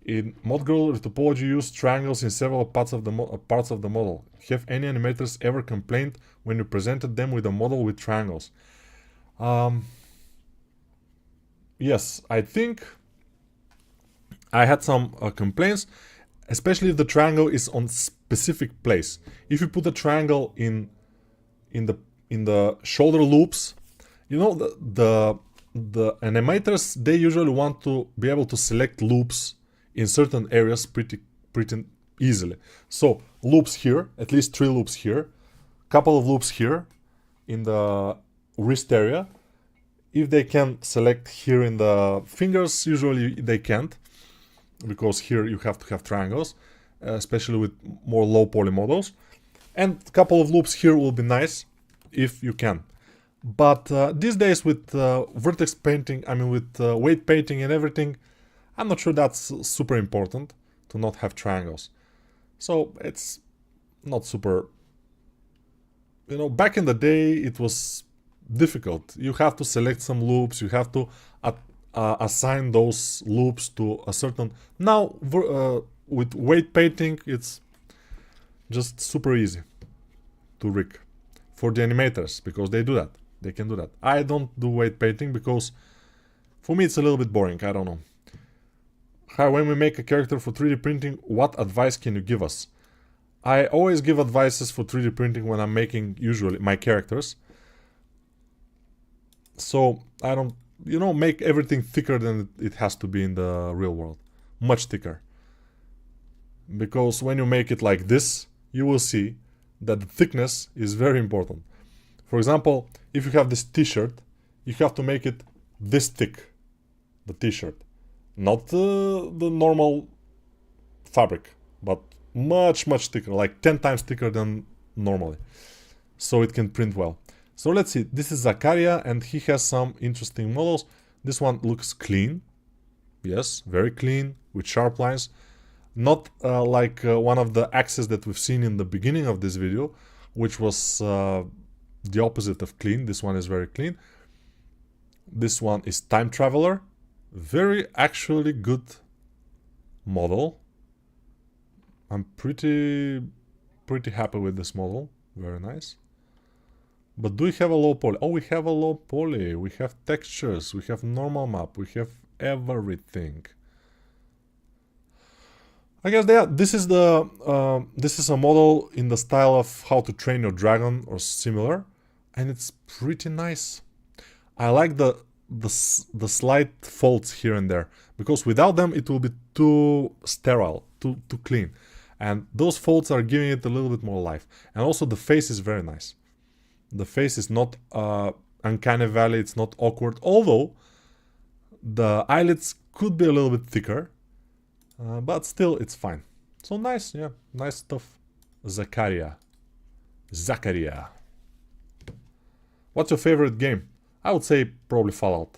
In ModGirl topology, you use triangles in several parts of the model. Have any animators ever complained when you presented them with a model with triangles? Yes, I think I had some complaints, especially if the triangle is on specific place. If you put a triangle in the shoulder loops, you know, the animators, they usually want to be able to select loops in certain areas pretty easily. So loops here, at least 3 loops here, couple of loops here in the wrist area. If they can select here in the fingers, usually they can't, because here you have to have triangles, especially with more low poly models. And a couple of loops here will be nice if you can. But these days with vertex painting, I mean with weight painting and everything, I'm not sure that's super important to not have triangles. So it's not super, you know, back in the day it was difficult. You have to select some loops, you have to assign those loops to a certain... Now with weight painting it's just super easy to rig for the animators, because they do that. They can do that. I don't do weight painting because for me it's a little bit boring. I don't know. Hi, when we make a character for 3D printing, what advice can you give us? I always give advices for 3D printing when I'm making usually my characters. So I don't, you know, make everything thicker than it has to be in the real world. Much thicker. Because when you make it like this, you will see that the thickness is very important. For example, if you have this t-shirt, you have to make it this thick, the t-shirt. Not the normal fabric, but much thicker, like 10 times thicker than normally. So it can print well. So let's see, this is Zakaria and he has some interesting models. This one looks clean. Yes, very clean, with sharp lines. Not like one of the axes that we've seen in the beginning of this video, which was the opposite of clean. This one is very clean. This one is Time Traveler. Very actually good model. I'm pretty happy with this model. Very nice. But do we have a low poly? Oh, we have a low poly. We have textures. We have normal map. We have everything. I guess this is a model in the style of How to Train Your Dragon or similar, and it's pretty nice. I like the slight folds here and there, because without them it will be too sterile, too clean, and those folds are giving it a little bit more life. And also the face is very nice. The face is not uncanny valley, it's not awkward, although the eyelids could be a little bit thicker, but still it's fine. So nice, yeah, nice stuff. Zakaria. What's your favorite game? I would say probably Fallout.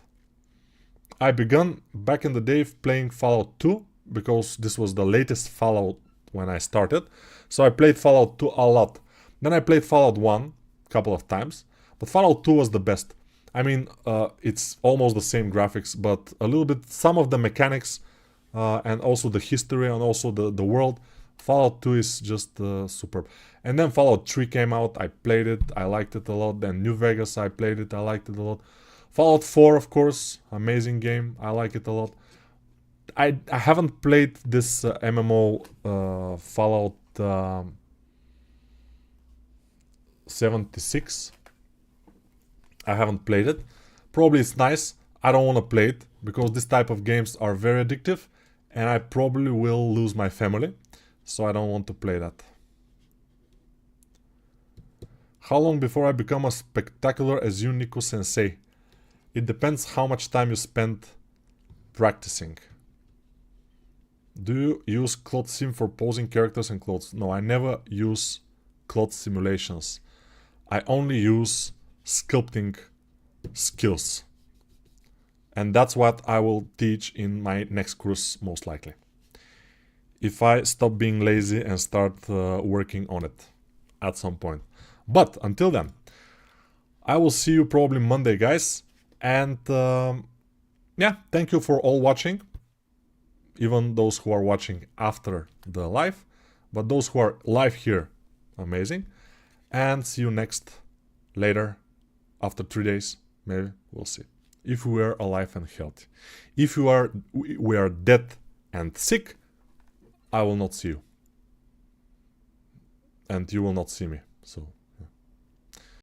I began back in the day playing Fallout 2 because this was the latest Fallout when I started. So I played Fallout 2 a lot. Then I played Fallout 1 a couple of times, but Fallout 2 was the best. I mean, it's almost the same graphics, but a little bit, some of the mechanics and also the history and also the world. Fallout 2 is just superb. And then Fallout 3 came out, I played it, I liked it a lot. Then New Vegas, I played it, I liked it a lot. Fallout 4, of course, amazing game, I like it a lot. I haven't played this MMO Fallout 76. I haven't played it. Probably it's nice. I don't want to play it because this type of games are very addictive and I probably will lose my family. So I don't want to play that. How long before I become as spectacular as you, Nico Sensei? It depends how much time you spend practicing. Do you use cloth sim for posing characters and clothes? No, I never use cloth simulations. I only use sculpting skills. And that's what I will teach in my next course, most likely. If I stop being lazy and start working on it at some point. But until then, I will see you probably Monday, guys. And yeah, thank you for all watching. Even those who are watching after the live. But those who are live here, amazing. And see you later, after 3 days, maybe, we'll see. If we are alive and healthy. If we are dead and sick, I will not see you. And you will not see me. So